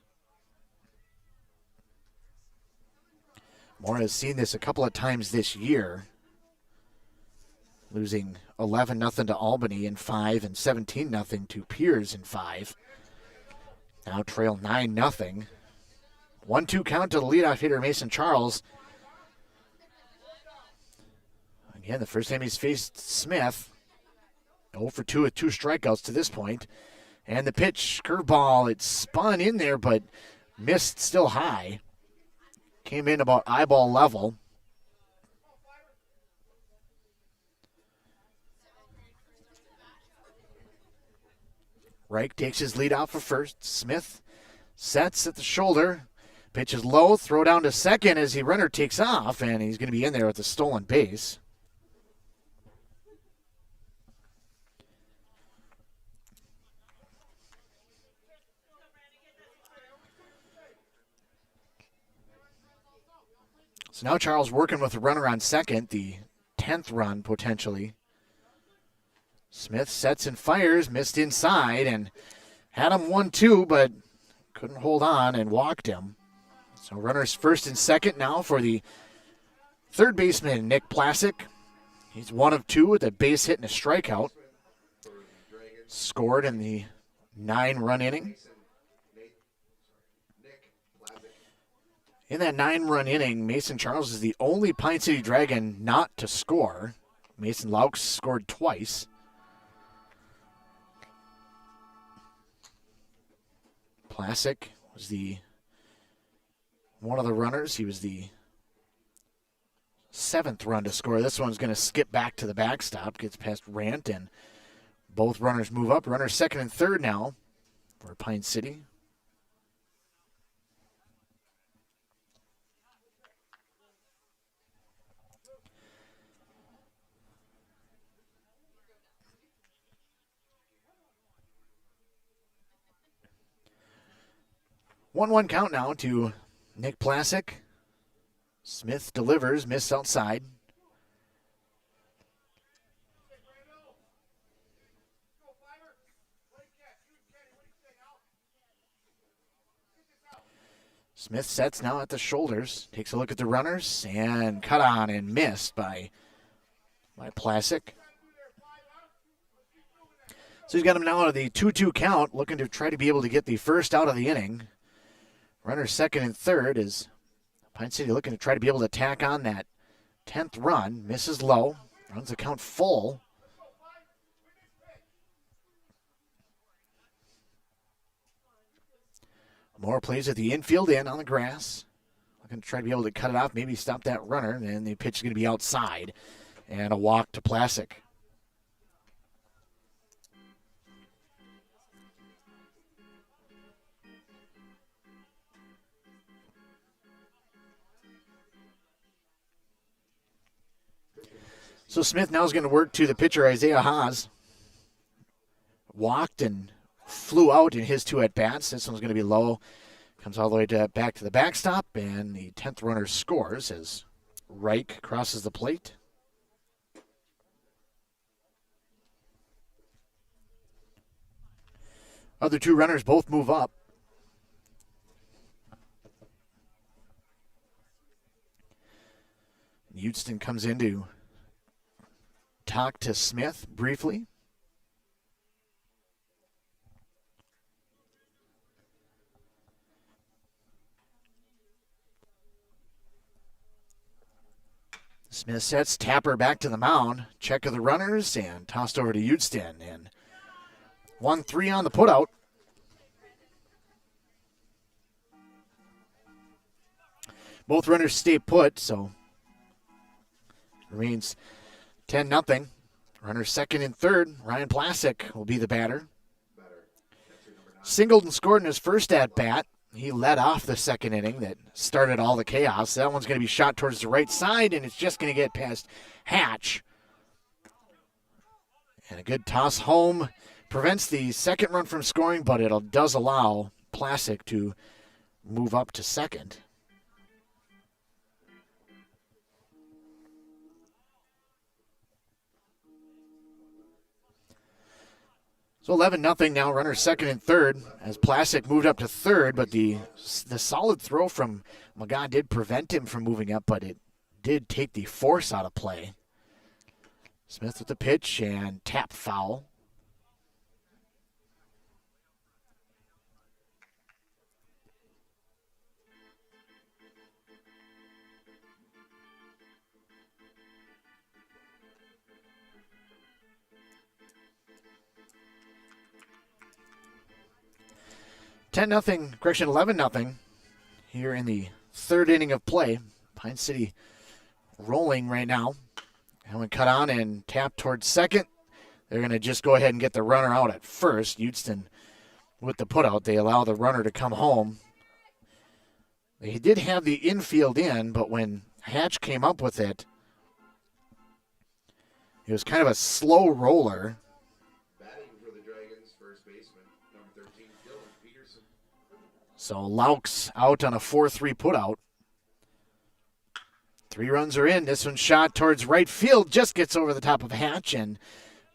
Mora has seen this a couple of times this year. losing 11-0 to Albany in 5 and 17-0 to Piers in 5. Now trail 9-0. 1-2 count to the leadoff hitter, Mason Charles. Again, the first time he's faced Smith. 0 for 2 with 2 strikeouts to this point. And the pitch, curveball, it spun in there, but missed still high. Came in about eyeball level. Reich takes his lead out for first. Smith sets at the shoulder. Pitch is low, throw down to second as the runner takes off, and he's going to be in there with a stolen base. So now Charles working with a runner on second, the 10th run potentially. Smith sets and fires, missed inside, and had him 1-2, but couldn't hold on and walked him. So runners first and second now for the third baseman, Nick Plasik. He's 1 of 2 with a base hit and a strikeout. Scored in the 9-run inning. In that 9-run inning, Mason Charles is the only Pine City Dragon not to score. Mason Laux scored twice. Plasik was one of the runners. He was the 7th run to score. This one's going to skip back to the backstop, gets past Rant, and both runners move up. Runners second and third now for Pine City. One count now to Nick Plasik. Smith delivers, missed outside. Smith sets now at the shoulders, takes a look at the runners, and cut on and missed by Plasik. So he's got him now at the 2-2 count, looking to try to be able to get the first out of the inning. Runner second and third is Pine City looking to try to be able to tack on that 10th run. Misses low, runs the count full. Mora plays at the infield end on the grass. Looking to try to be able to cut it off, maybe stop that runner, and then the pitch is going to be outside. And a walk to Plasik. So Smith now is going to work to the pitcher, Isaiah Haas. Walked and flew out in his 2 at-bats. This one's going to be low. Comes all the way back to the backstop, and the 10th runner scores as Reich crosses the plate. Other 2 runners both move up. Houston comes in to talk to Smith briefly. Smith sets Tapper back to the mound. Check of the runners and tossed over to Houston. And 1-3 on the putout. Both runners stay put, so remains 10-0. Runner second and third. Ryan Plasik will be the batter. Singled and scored in his first at-bat. He led off the second inning that started all the chaos. That one's going to be shot towards the right side, and it's just going to get past Hatch. And a good toss home prevents the second run from scoring, but it does allow Plasik to move up to second. So 11-0 now, runner second and third as Plasik moved up to third, but the solid throw from Magad did prevent him from moving up, but it did take the force out of play. Smith with the pitch and tap foul. Correction, 11-0 here in the third inning of play. Pine City rolling right now. Having cut on and tap towards second. They're going to just go ahead and get the runner out at first. Houston with the putout. They allow the runner to come home. They did have the infield in, but when Hatch came up with it, it was kind of a slow roller. Batting for the Dragons, first baseman, number 13, Peterson. So Laux out on a 4-3 putout. 3 runs are in. This one shot towards right field. Just gets over the top of Hatch, and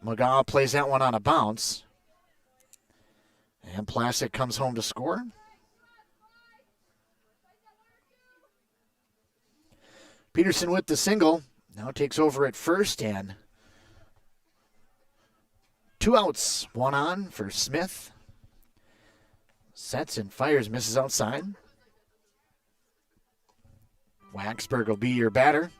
McGaw plays that one on a bounce. And Plasik comes home to score. Peterson with the single. Now takes over at first, and 2 outs. 1 on for Smith. Sets and fires, misses outside. Waxberg will be your batter.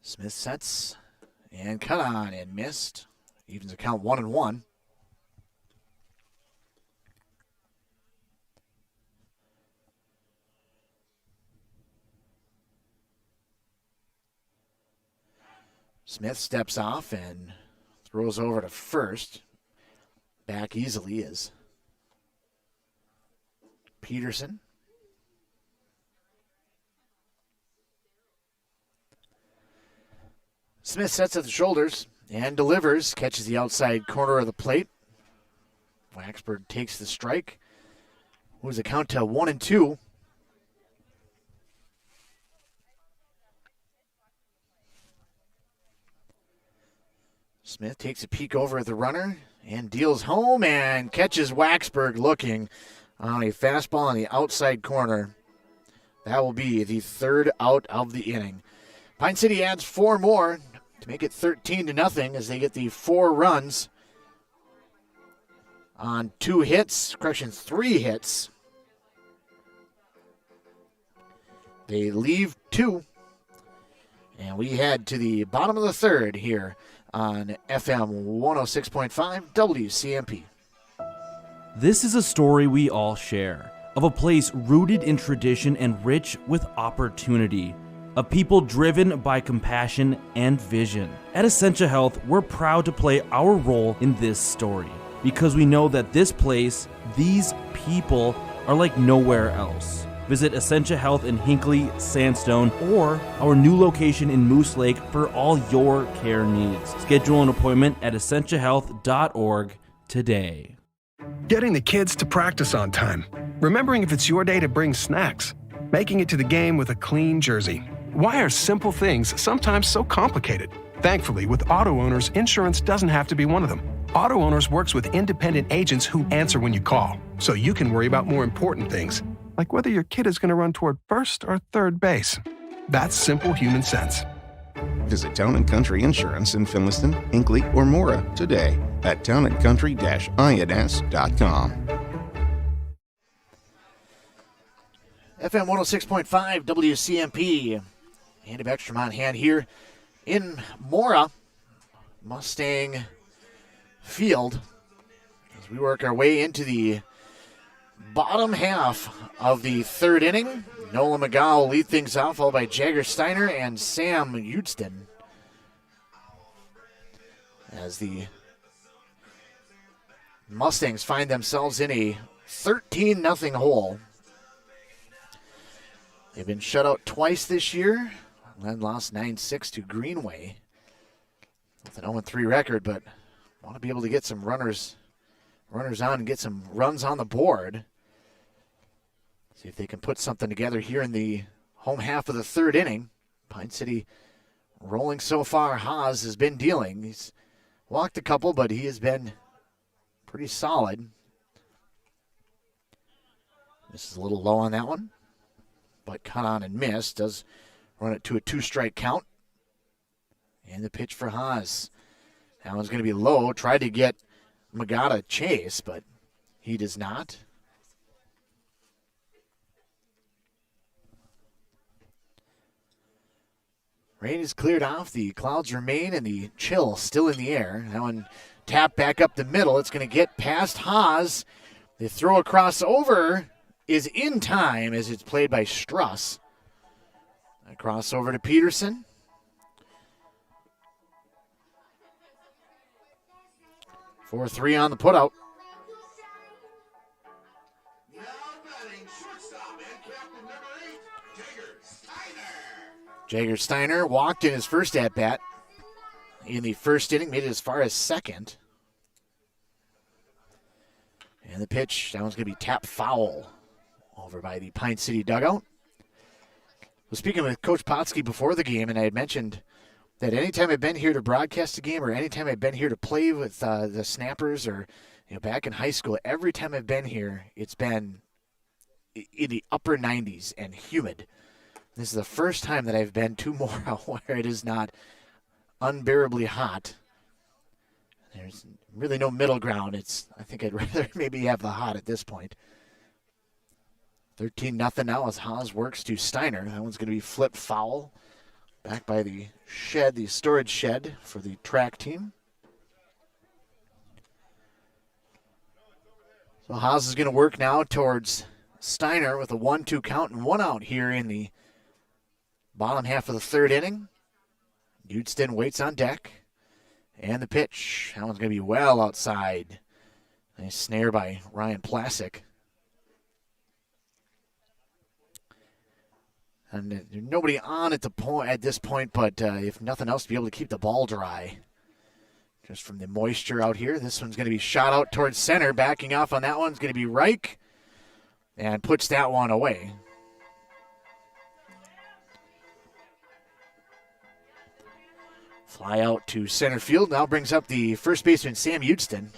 Smith sets and cut on and missed. Evens the count 1-1. Smith steps off and throws over to first. Back easily is Peterson. Smith sets at the shoulders and delivers. Catches the outside corner of the plate. Waxberg takes the strike. Moves the count to 1-2. Smith takes a peek over at the runner and deals home and catches Waxberg looking on a fastball on the outside corner. That will be the 3rd out of the inning. Pine City adds 4 more to make it 13-0 as they get the 4 runs on 3 hits. They leave 2. And we head to the bottom of the 3rd here on FM 106.5 WCMP. This is a story we all share, of a place rooted in tradition and rich with opportunity, of people driven by compassion and vision. At Essentia Health, we're proud to play our role in this story, because we know that this place, these people, are like nowhere else. Visit Essentia Health in Hinckley, Sandstone, or our new location in Moose Lake for all your care needs. Schedule an appointment at essentiahealth.org today. Getting the kids to practice on time. Remembering if it's your day to bring snacks. Making it to the game with a clean jersey. Why are simple things sometimes so complicated? Thankfully, with auto owners, insurance doesn't have to be one of them. Auto Owners works with independent agents who answer when you call, so you can worry about more important things, like whether your kid is going to run toward first or third base. That's simple human sense. Visit Town & Country Insurance in Finliston, Hinckley, or Mora today at townandcountry-ins.com. FM 106.5 WCMP. Andy Beckstrom on hand here in Mora, Mustang Field, as we work our way into the bottom half of the 3rd inning. Nolan McGow will lead things off, followed by Jagger Steiner and Sam Houston, as the Mustangs find themselves in a 13-0 hole. They've been shut out twice this year. Then lost 9-6 to Greenway with an 0-3 record, but want to be able to get some runners on and get some runs on the board. See if they can put something together here in the home half of the 3rd inning. Pine City rolling so far. Haas has been dealing. He's walked a couple, but he has been pretty solid. This is a little low on that one, but cut on and missed. Does run it to a 2-strike count. And the pitch for Haas. That one's going to be low. Tried to get Magada chase, but he does not. Rain is cleared off. The clouds remain and the chill still in the air. That one tapped back up the middle. It's going to get past Haas. The throw across over is in time as it's played by Struss. A crossover to Peterson. For 3 on the putout. Jagger Steiner walked in his first at-bat in the first inning, made it as far as second. And the pitch, that one's going to be tapped foul over by the Pine City dugout. I was speaking with Coach Plasik before the game, and I had mentioned that anytime I've been here to broadcast a game or anytime I've been here to play with the Snappers or back in high school, every time I've been here, it's been in the upper 90s and humid. This is the first time that I've been to Mora where it is not unbearably hot. There's really no middle ground. I think I'd rather maybe have the hot at this point. 13-0 now as Haas works to Steiner. That one's going to be flipped foul. Back by the shed, the storage shed for the track team. So Haas is going to work now towards Steiner with a 1-2 count and 1 out here in the bottom half of the third inning. Houston waits on deck. And the pitch. That one's going to be well outside. Nice snare by Ryan Plasik. And there's nobody on at this point, but if nothing else, to be able to keep the ball dry. Just from the moisture out here. This one's going to be shot out towards center. Backing off on that one's going to be Reich. And puts that one away. Fly out to center field. Now brings up the first baseman, Sam Houston.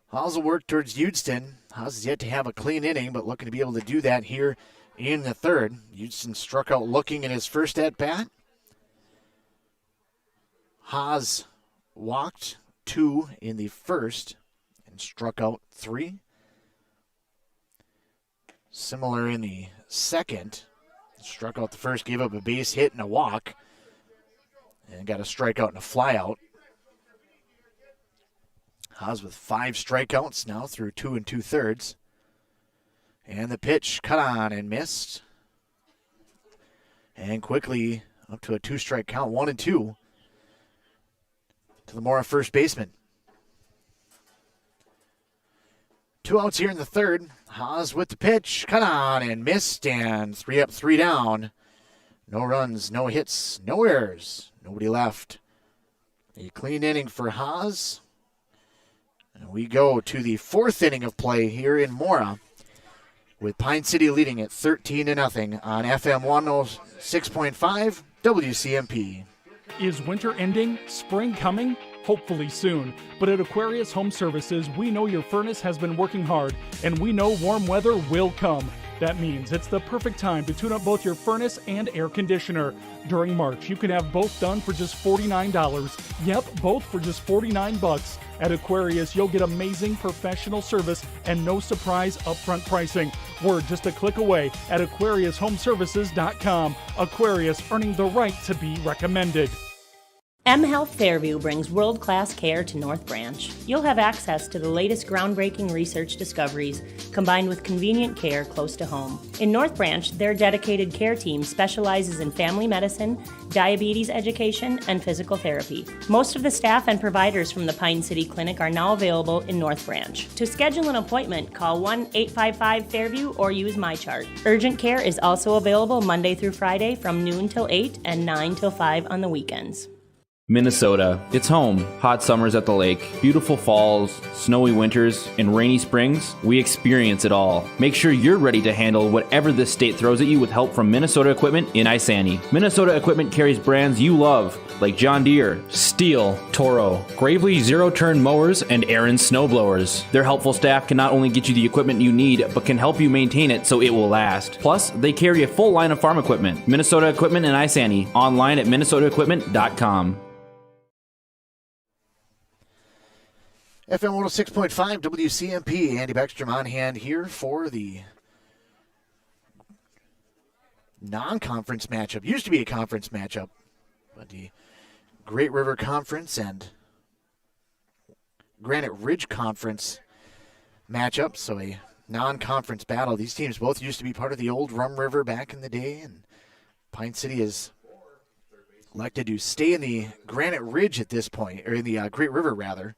Haas will work towards Houston. Haas is yet to have a clean inning, but looking to be able to do that here in the third. Houston struck out looking in his first at-bat. Haas walked 2 in the first and struck out 3. Similar in the second. Struck out the first, gave up a base hit and a walk. And got a strikeout and a flyout. Haas with 5 strikeouts now through 2 2/3. And the pitch cut on and missed. And quickly up to a 2-strike count, 1-2 to the Mora first baseman. 2 outs here in the third. Haas with the pitch, cut on and missed, and 3 up, 3 down. No runs, no hits, no errors, nobody left. A clean inning for Haas. And we go to the 4th inning of play here in Mora, with Pine City leading at 13-0 on FM 106.5 WCMP. Is winter ending? Spring coming? Hopefully soon. But at Aquarius Home Services, we know your furnace has been working hard, and we know warm weather will come. That means it's the perfect time to tune up both your furnace and air conditioner. During March, you can have both done for just $49. Yep, both for just $49. At Aquarius, you'll get amazing professional service and no surprise upfront pricing. We're just a click away at AquariusHomeservices.com. Aquarius, earning the right to be recommended. M Health Fairview brings world-class care to North Branch. You'll have access to the latest groundbreaking research discoveries, combined with convenient care close to home. In North Branch, their dedicated care team specializes in family medicine, diabetes education, and physical therapy. Most of the staff and providers from the Pine City Clinic are now available in North Branch. To schedule an appointment, call 1-855-FAIRVIEW or use MyChart. Urgent care is also available Monday through Friday from noon till 8 and 9 till 5 on the weekends. Minnesota. It's home. Hot summers at the lake, beautiful falls, snowy winters, and rainy springs. We experience it all. Make sure you're ready to handle whatever this state throws at you with help from Minnesota Equipment in Isani. Minnesota Equipment carries brands you love, like John Deere, Steel, Toro, Gravely zero-turn mowers, and Aaron snowblowers. Their helpful staff can not only get you the equipment you need, but can help you maintain it so it will last. Plus, they carry a full line of farm equipment. Minnesota Equipment in Isani. Online at minnesotaequipment.com. FM 106.5 WCMP. Andy Beckstrom on hand here for the non-conference matchup. Used to be a conference matchup, but the Great River Conference and Granite Ridge Conference matchup, so a non-conference battle. These teams both used to be part of the old Rum River back in the day, and Pine City has elected to stay in the Granite Ridge at this point, or in the Great River, rather.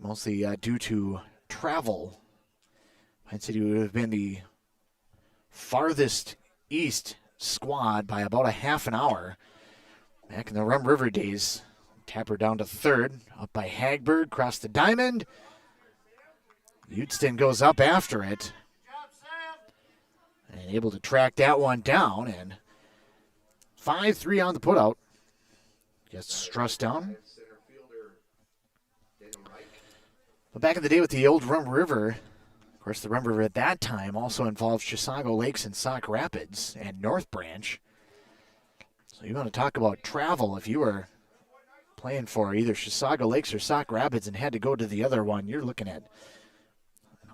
Mostly due to travel. Pine City would have been the farthest east squad by about a half an hour. Back in the Rum River days, Tapper down to third, up by Hagberg, across the diamond. Udston goes up after it. And able to track that one down, and 5-3 on the putout. Gets Struss down. But back in the day with the old Rum River, of course the Rum River at that time also involved Chisago Lakes and Sauk Rapids and North Branch. So you want to talk about travel. If you were playing for either Chisago Lakes or Sauk Rapids and had to go to the other one, you're looking at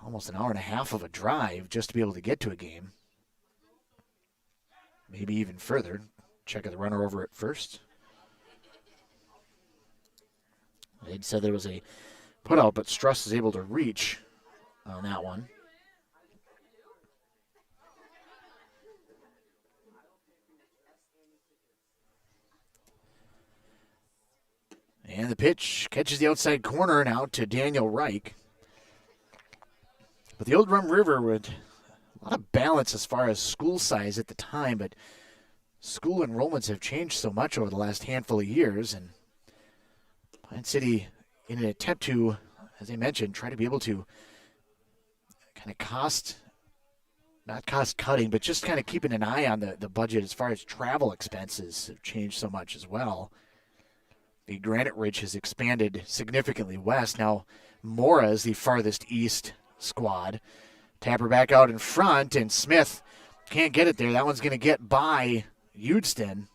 almost an hour and a half of a drive just to be able to get to a game. Maybe even further. Check the runner over at first. They'd said there was a put out, but Struss is able to reach on that one. And the pitch catches the outside corner now to Daniel Reich. But the old Rum River with a lot of balance as far as school size at the time, but school enrollments have changed so much over the last handful of years, and Pine City, in an attempt to, as I mentioned, try to be able to kind of not cost cutting, but just kind of keeping an eye on the budget as far as travel expenses have changed so much as well. The Granite Ridge has expanded significantly west. Now Mora is the farthest east squad. Tapper back out in front, and Smith can't get it there. That one's going to get by Udston.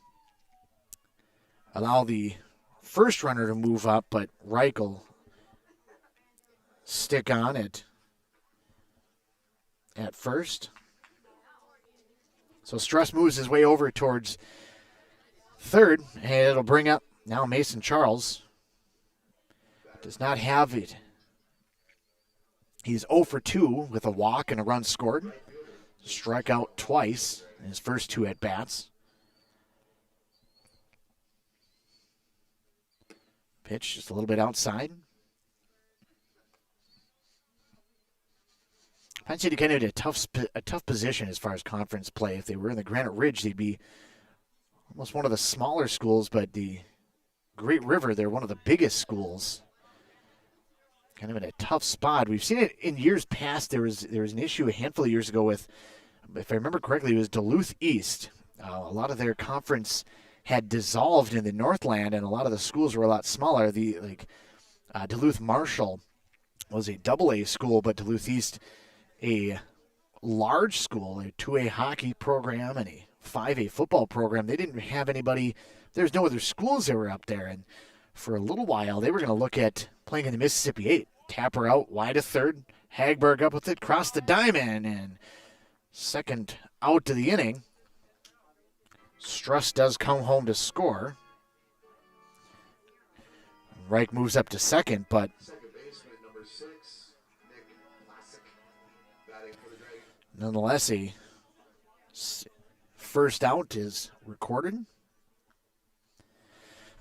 Allow the first runner to move up, but Reich will stick on it at first. So Struss moves his way over towards third, and it'll bring up now Mason Charles. Does not have it. He's 0 for 2 with a walk and a run scored. Struck out twice in his first two at-bats. Pitch just a little bit outside. Pine City kind of in a tough position as far as conference play. If they were in the Granite Ridge, they'd be almost one of the smaller schools, but the Great River, they're one of the biggest schools. Kind of in a tough spot. We've seen it in years past. There was an issue a handful of years ago with, if I remember correctly, it was Duluth East. A lot of their conference had dissolved in the Northland, and a lot of the schools were a lot smaller. Duluth Marshall was a AA school, but Duluth East a large school, a 2A hockey program and a 5A football program. They didn't have anybody. There's no other schools that were up there, and for a little while they were going to look at playing in the Mississippi 8. Tapper out wide to third. Hagberg up with it, cross the diamond, and second out to the inning. Struss does come home to score. Reich moves up to second, but Second baseman, number 6, Nick Plasik, batting for the Dragons. nonetheless, a first out is recorded.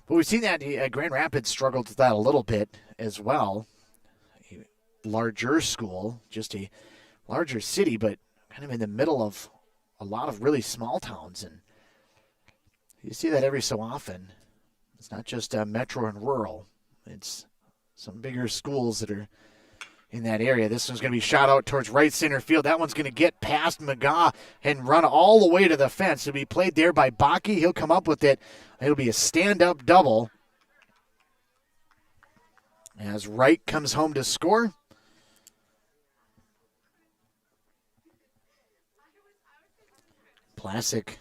But we've seen that Grand Rapids struggled with that a little bit as well. A larger school, just a larger city, but kind of in the middle of a lot of really small towns. And You see that every so often. It's not just metro and rural. It's some bigger schools that are in that area. This one's going to be shot out towards right center field. That one's going to get past McGaw and run all the way to the fence. It'll be played there by Bakke. He'll come up with it. It'll be a stand-up double as Reich comes home to score. Plasik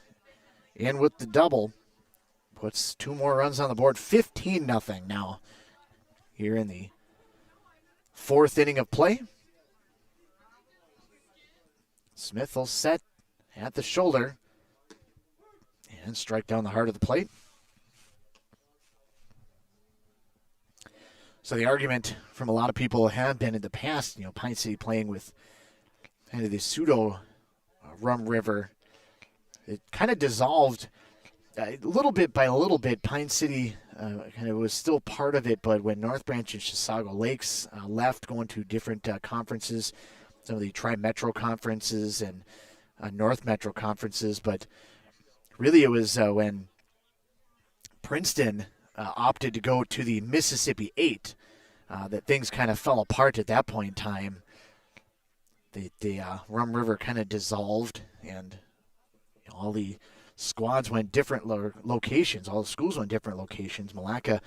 in with the double. Puts 2 more runs on the board. 15-0 now here in the 4th inning of play. Smith will set at the shoulder and strike down the heart of the plate. So the argument from a lot of people have been in the past, Pine City playing with kind of the pseudo Rum River. It kind of dissolved little bit by little bit. Pine City kind of was still part of it, but when North Branch and Chisago Lakes left, going to different conferences, some of the Tri-Metro conferences and North Metro conferences, but really it was when Princeton opted to go to the Mississippi 8 that things kind of fell apart at that point in time. The Rum River kind of dissolved, and all the squads went different locations. All the schools went different locations. Malacca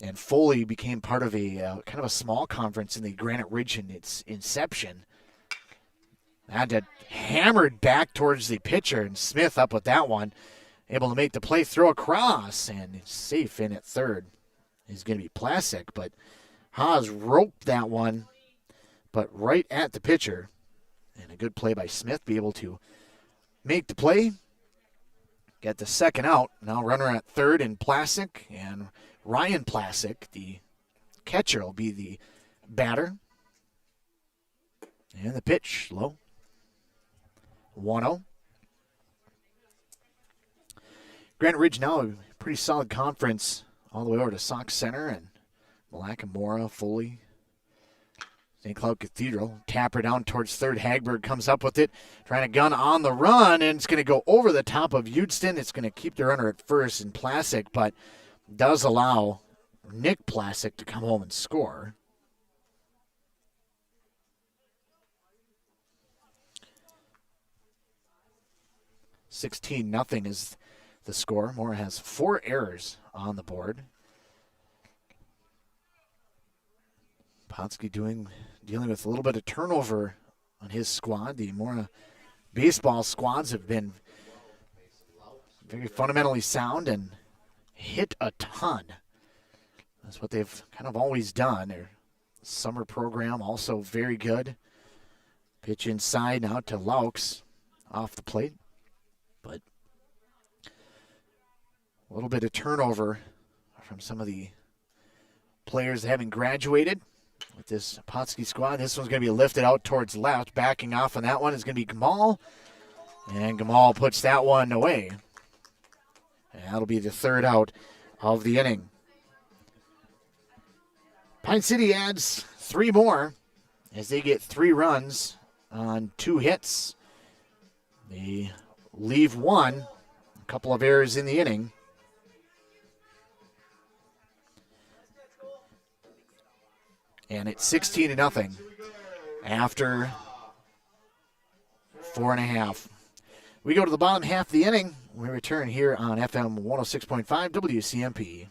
and Foley became part of a kind of a small conference in the Granite Ridge in its inception. Had to hammered back towards the pitcher, and Smith up with that one, able to make the play, throw across, and it's safe in at third. Is going to be Plasik, but Haas roped that one, but right at the pitcher, and a good play by Smith, be able to make the play. Get the second out. Now runner at third in Plasik, and Ryan Plasik, the catcher, will be the batter. And the pitch, low. 1-0. Granite Ridge now a pretty solid conference all the way over to Sauk Center, and Malacca, Mora, Foley, St. Cloud Cathedral. Tapper down towards third. Hagberg comes up with it, trying to gun on the run, and it's going to go over the top of Udston. It's going to keep the runner at first in Plasik, but does allow Nick Plasik to come home and score. $16-0 is the score. Mora has 4 errors on the board. Potsky dealing with a little bit of turnover on his squad. The Mora baseball squads have been very fundamentally sound and hit a ton. That's what they've kind of always done. Their summer program also very good. Pitch inside now to Laux off the plate. But a little bit of turnover from some of the players having graduated with this Potsky squad. This one's going to be lifted out towards left. Backing off on that one is going to be Gamal. And Gamal puts that one away. And that'll be the third out of the inning. Pine City adds 3 more as they get 3 runs on 2 hits. They leave 1. A couple of errors in the inning. And it's 16-0 after 4.5. We go to the bottom half of the inning. We return here on FM 106.5 WCMP.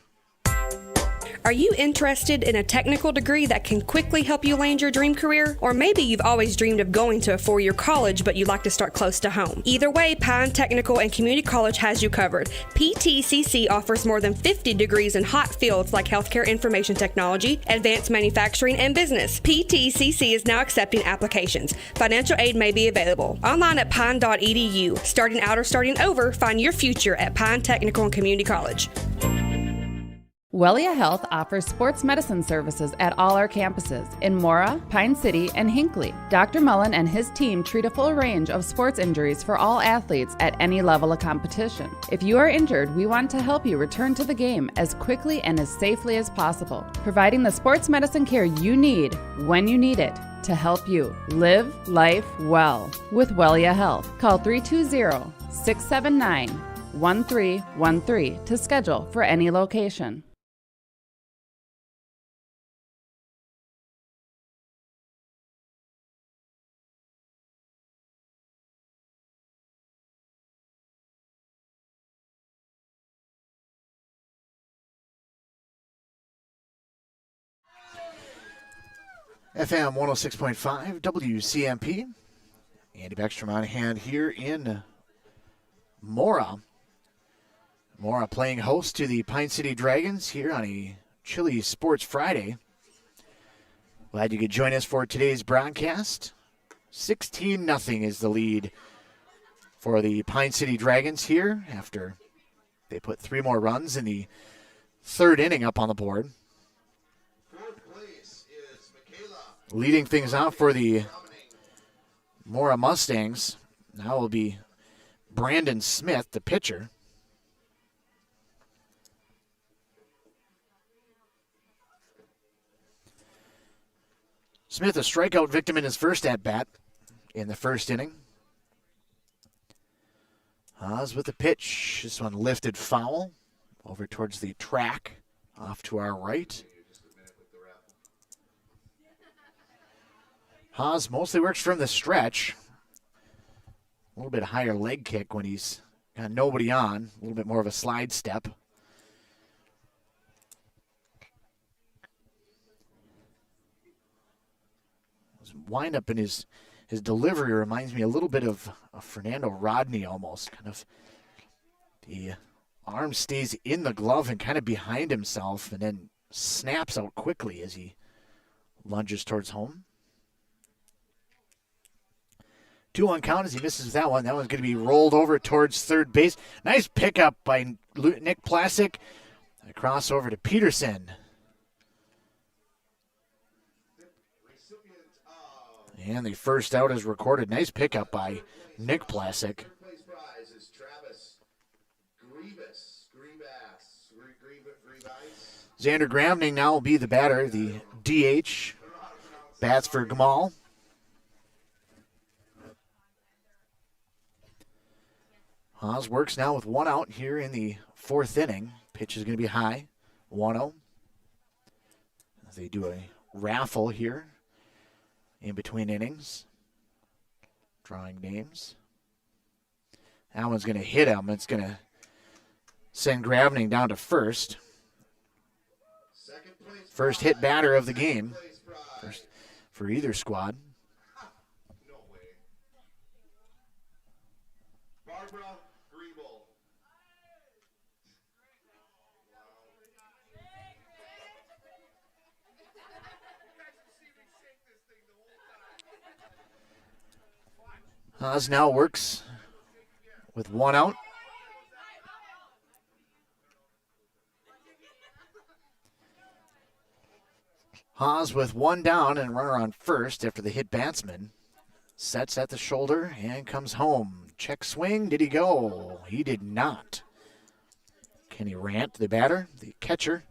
Are you interested in a technical degree that can quickly help you land your dream career? Or maybe you've always dreamed of going to a 4-year college, but you'd like to start close to home. Either way, Pine Technical and Community College has you covered. PTCC offers more than 50 degrees in hot fields like healthcare information technology, advanced manufacturing, and business. PTCC is now accepting applications. Financial aid may be available. Online at pine.edu. Starting out or starting over, find your future at Pine Technical and Community College. Wellia Health offers sports medicine services at all our campuses in Mora, Pine City, and Hinckley. Dr. Mullen and his team treat a full range of sports injuries for all athletes at any level of competition. If you are injured, we want to help you return to the game as quickly and as safely as possible, providing the sports medicine care you need when you need it to help you live life well with Wellia Health. Call 320-679 1313 to schedule for any location. FM 106.5 WCMP. Andy Beckstrom on hand here in Mora. Mora playing host to the Pine City Dragons here on a chilly Sports Friday. Glad you could join us for today's broadcast. 16-0 is the lead for the Pine City Dragons here after they put 3 more runs in the 3rd inning up on the board. Leading things out for the Mora Mustangs now will be Brandon Smith, the pitcher. Smith, a strikeout victim in his first at-bat in the 1st inning. Haas with the pitch. This one lifted foul over towards the track off to our right. Haas mostly works from the stretch. A little bit higher leg kick when he's got nobody on. A little bit more of a slide step. His wind-up in his delivery reminds me a little bit of Fernando Rodney almost. Kind of the arm stays in the glove and kind of behind himself and then snaps out quickly as he lunges towards home. 2-1 count as he misses that one. That one's going to be rolled over towards third base. Nice pickup by Nick Plasik. A cross over to Peterson. And the first out is recorded. Nice pickup by Nick Plasik. Xander Gramning now will be the batter, the DH. Bats for Gamal. Haas works now with 1 out here in the 4th inning. Pitch is going to be high, 1-0. They do a raffle here in between innings. Drawing names. That one's going to hit him. It's going to send Gravning down to first. First hit batter of the game for either squad. Haas now works with 1 out. Haas with 1 down and runner on first after the hit batsman. Sets at the shoulder and comes home. Check swing. Did he go? He did not. Kenny Rant, the batter, the catcher.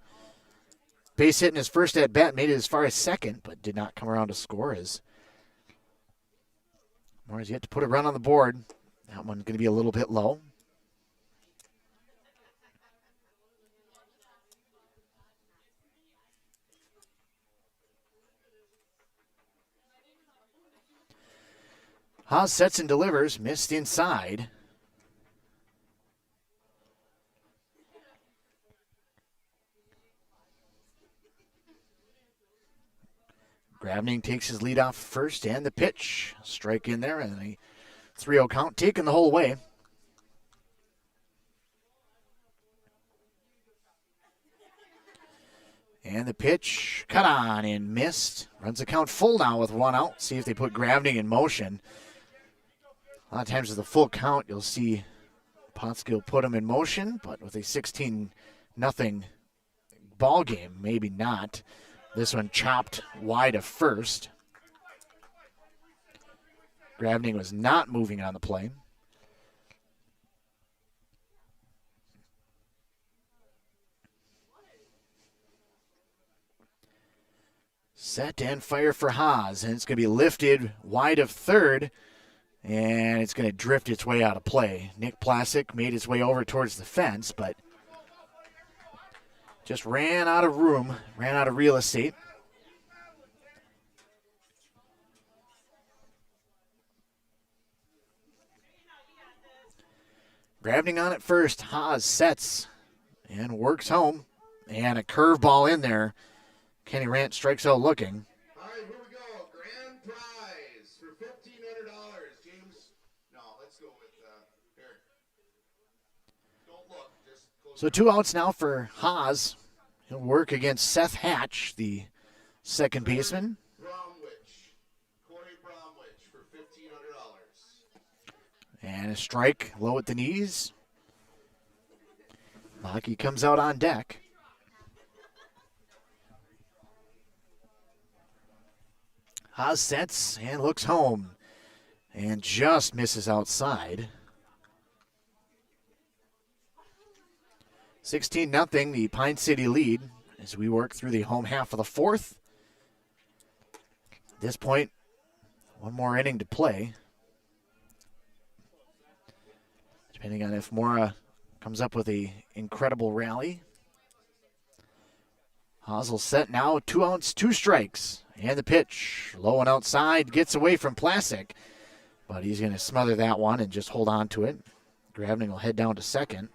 Base hit in his first at bat, made it as far as second, but did not come around to score as Mora's yet to put a run on the board. That one's going to be a little bit low. Haas sets and delivers, missed inside. Gravning takes his lead off first and the pitch. Strike in there and a 3-0 count taken the whole way. And the pitch cut on and missed. Runs the count full now with 1 out. See if they put Gravning in motion. A lot of times with a full count, you'll see Potskill put him in motion, but with a 16-0 ball game, maybe not. This one chopped wide of first. Gravning was not moving on the play. Set and fire for Haas, and it's going to be lifted wide of third. And it's going to drift its way out of play. Nick Plasik made his way over towards the fence, but just ran out of room, ran out of real estate. Grabbing on it first, Haas sets and works home. And a curveball in there. Kenny Rant strikes out looking. All right, here we go. Grand prize for $1,500. James, no, let's go with, here. Don't look, just close. So 2 outs now for Haas. He'll work against Seth Hatch, the second baseman. Corey Bromwich for $1,500. And a strike low at the knees. Hockey comes out on deck. Haas sets and looks home and just misses outside. 16-0, the Pine City lead as we work through the home half of the fourth. At this point, one more inning to play. Depending on if Mora comes up with an incredible rally. Haas will set now, 2 outs, 2 strikes. And the pitch, low and outside, gets away from Plasik. But he's going to smother that one and just hold on to it. Grabning will head down to second.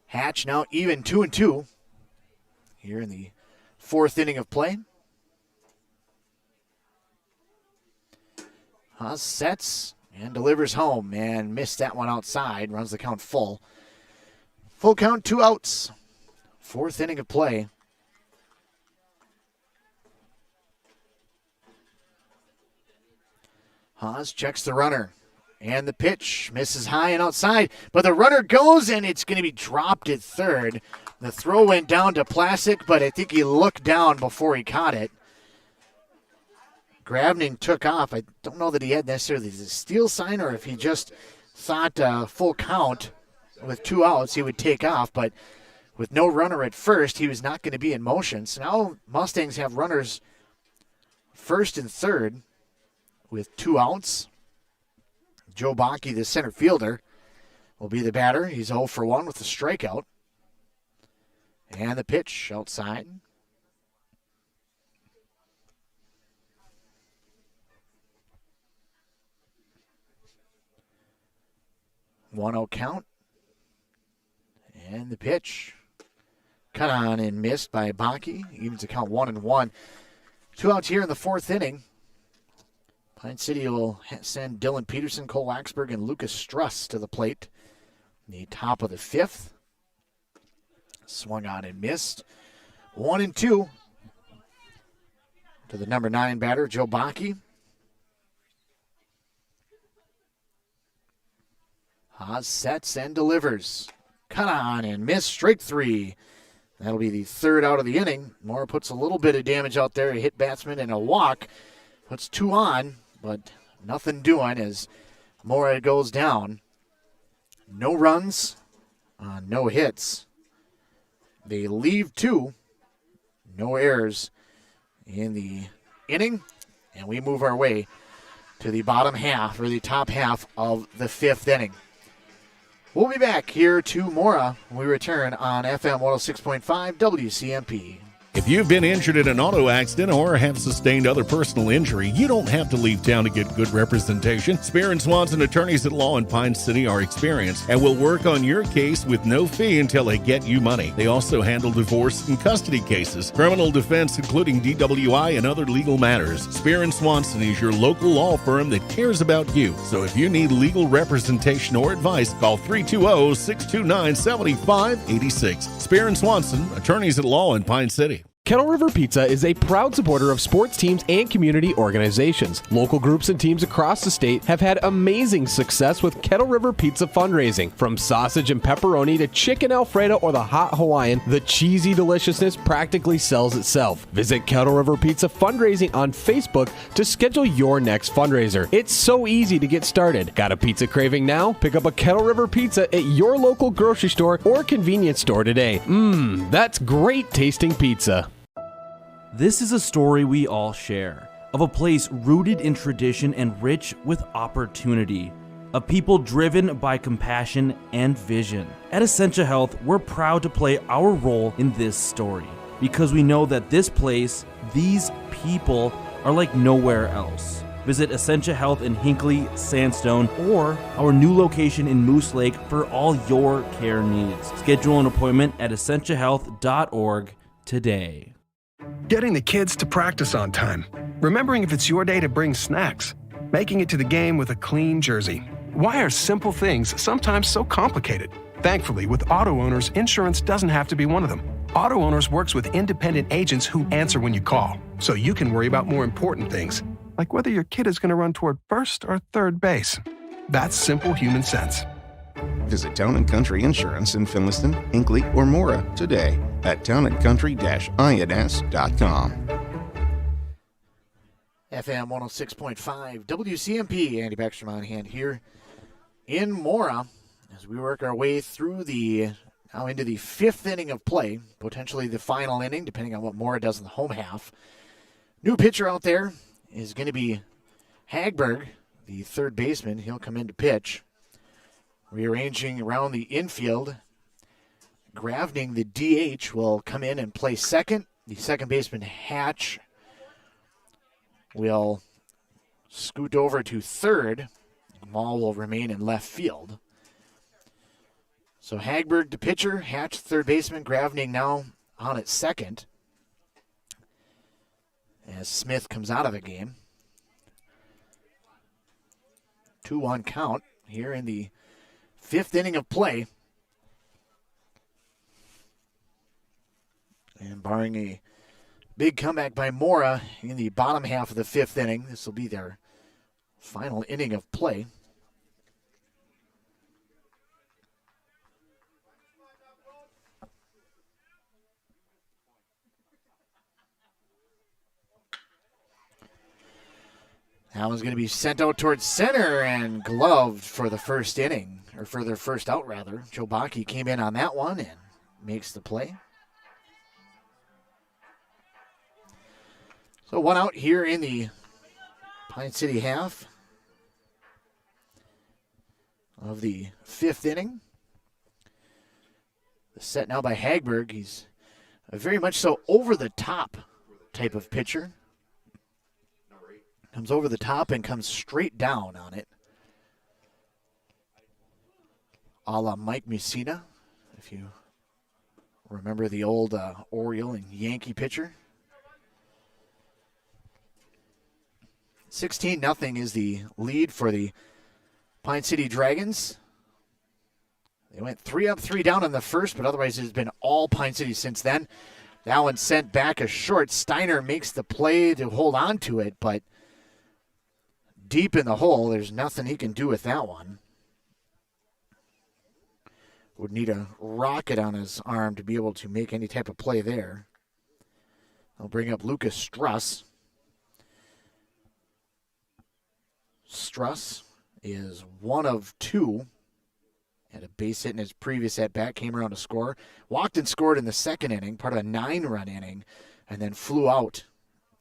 Hatch now even 2-2 here in the fourth inning of play. Haas sets and delivers home and missed that one outside. Runs the count full. Full count, 2 outs. Fourth inning of play. Haas checks the runner. And the pitch misses high and outside. But the runner goes, and it's going to be dropped at third. The throw went down to Plasik, but I think he looked down before he caught it. Grabning took off. I don't know that he had necessarily the steal sign or if he just thought full count with 2 outs he would take off. But with no runner at first, he was not going to be in motion. So now Mustangs have runners first and third with 2 outs. Joe Bakke, the center fielder, will be the batter. He's 0 for 1 with a strikeout. And the pitch outside. One 0 count. And the pitch. Cut on and missed by Bakke. Evens to count 1-1. 2 outs here in the fourth inning. Pine City will send Dylan Peterson, Cole Waxberg, and Lucas Struss to the plate in the top of the fifth. Swung on and missed. 1-2 to the number 9 batter, Joe Bakke. Haas sets and delivers. Cut on and missed. Strike 3. That'll be the third out of the inning. Mora puts a little bit of damage out there. A hit batsman and a walk. Puts 2 on. But nothing doing as Mora goes down. No runs, no hits. They leave 2. No errors in the inning. And we move our way to the bottom half, or the top half of the 5th inning. We'll be back here to Mora when we return on FM 106.5 WCMP. If you've been injured in an auto accident or have sustained other personal injury, you don't have to leave town to get good representation. Spear & Swanson attorneys at law in Pine City are experienced and will work on your case with no fee until they get you money. They also handle divorce and custody cases, criminal defense, including DWI and other legal matters. Spear & Swanson is your local law firm that cares about you. So if you need legal representation or advice, call 320-629-7586. Spear & Swanson, attorneys at law in Pine City. Kettle River Pizza is a proud supporter of sports teams and community organizations. Local groups and teams across the state have had amazing success with Kettle River Pizza fundraising. From sausage and pepperoni to chicken Alfredo or the hot Hawaiian, the cheesy deliciousness practically sells itself. Visit Kettle River Pizza Fundraising on Facebook to schedule your next fundraiser. It's so easy to get started. Got a pizza craving now? Pick up a Kettle River Pizza at your local grocery store or convenience store today. That's great tasting pizza. This is a story we all share, of a place rooted in tradition and rich with opportunity, of people driven by compassion and vision. At Essentia Health, we're proud to play our role in this story because we know that this place, these people, are like nowhere else. Visit Essentia Health in Hinckley, Sandstone, or our new location in Moose Lake for all your care needs. Schedule an appointment at essentiahealth.org today. Getting the kids to practice on time. Remembering if it's your day to bring snacks. Making it to the game with a clean jersey. Why are simple things sometimes so complicated? Thankfully, with auto owners, insurance doesn't have to be one of them. Auto Owners works with independent agents who answer when you call, so you can worry about more important things, like whether your kid is going to run toward first or third base. That's simple human sense. Visit Town & Country Insurance in Finliston, Hinckley, or Mora today at townandcountry-ins.com. FM 106.5 WCMP. Andy Beckstrom on hand here in Mora as we work our way through now into the fifth inning of play, potentially the final inning, depending on what Mora does in the home half. New pitcher out there is going to be Hagberg, the third baseman. He'll come in to pitch. Rearranging around the infield, Gravning, the DH, will come in and play second. The second baseman, Hatch, will scoot over to third. Maul will remain in left field. So Hagberg, the pitcher, Hatch, third baseman, Gravning now on at second as Smith comes out of the game. 2-1 count here in the fifth inning of play. And barring a big comeback by Mora in the bottom half of the fifth inning, this will be their final inning of play. That one's going to be sent out towards center and gloved for the first inning, or for their first out, rather. Joe Bakke came in on that one and makes the play. So one out here in the Pine City half of the fifth inning. The set now by Hagberg. He's a very much so over-the-top type of pitcher. Comes over the top and comes straight down on it. A la Mike Mussina, if you remember the old Oriole and Yankee pitcher. 16-0 is the lead for the Pine City Dragons. They went 3 up, 3 down in the first, but otherwise it's been all Pine City since then. That one sent back a short. Steiner makes the play to hold on to it, but deep in the hole, there's nothing he can do with that one. Would need a rocket on his arm to be able to make any type of play there. I'll bring up Lucas Struss. Struss is 1 of 2. Had a base hit in his previous at-bat, came around to score. Walked and scored in the second inning, part of a 9-run inning, and then flew out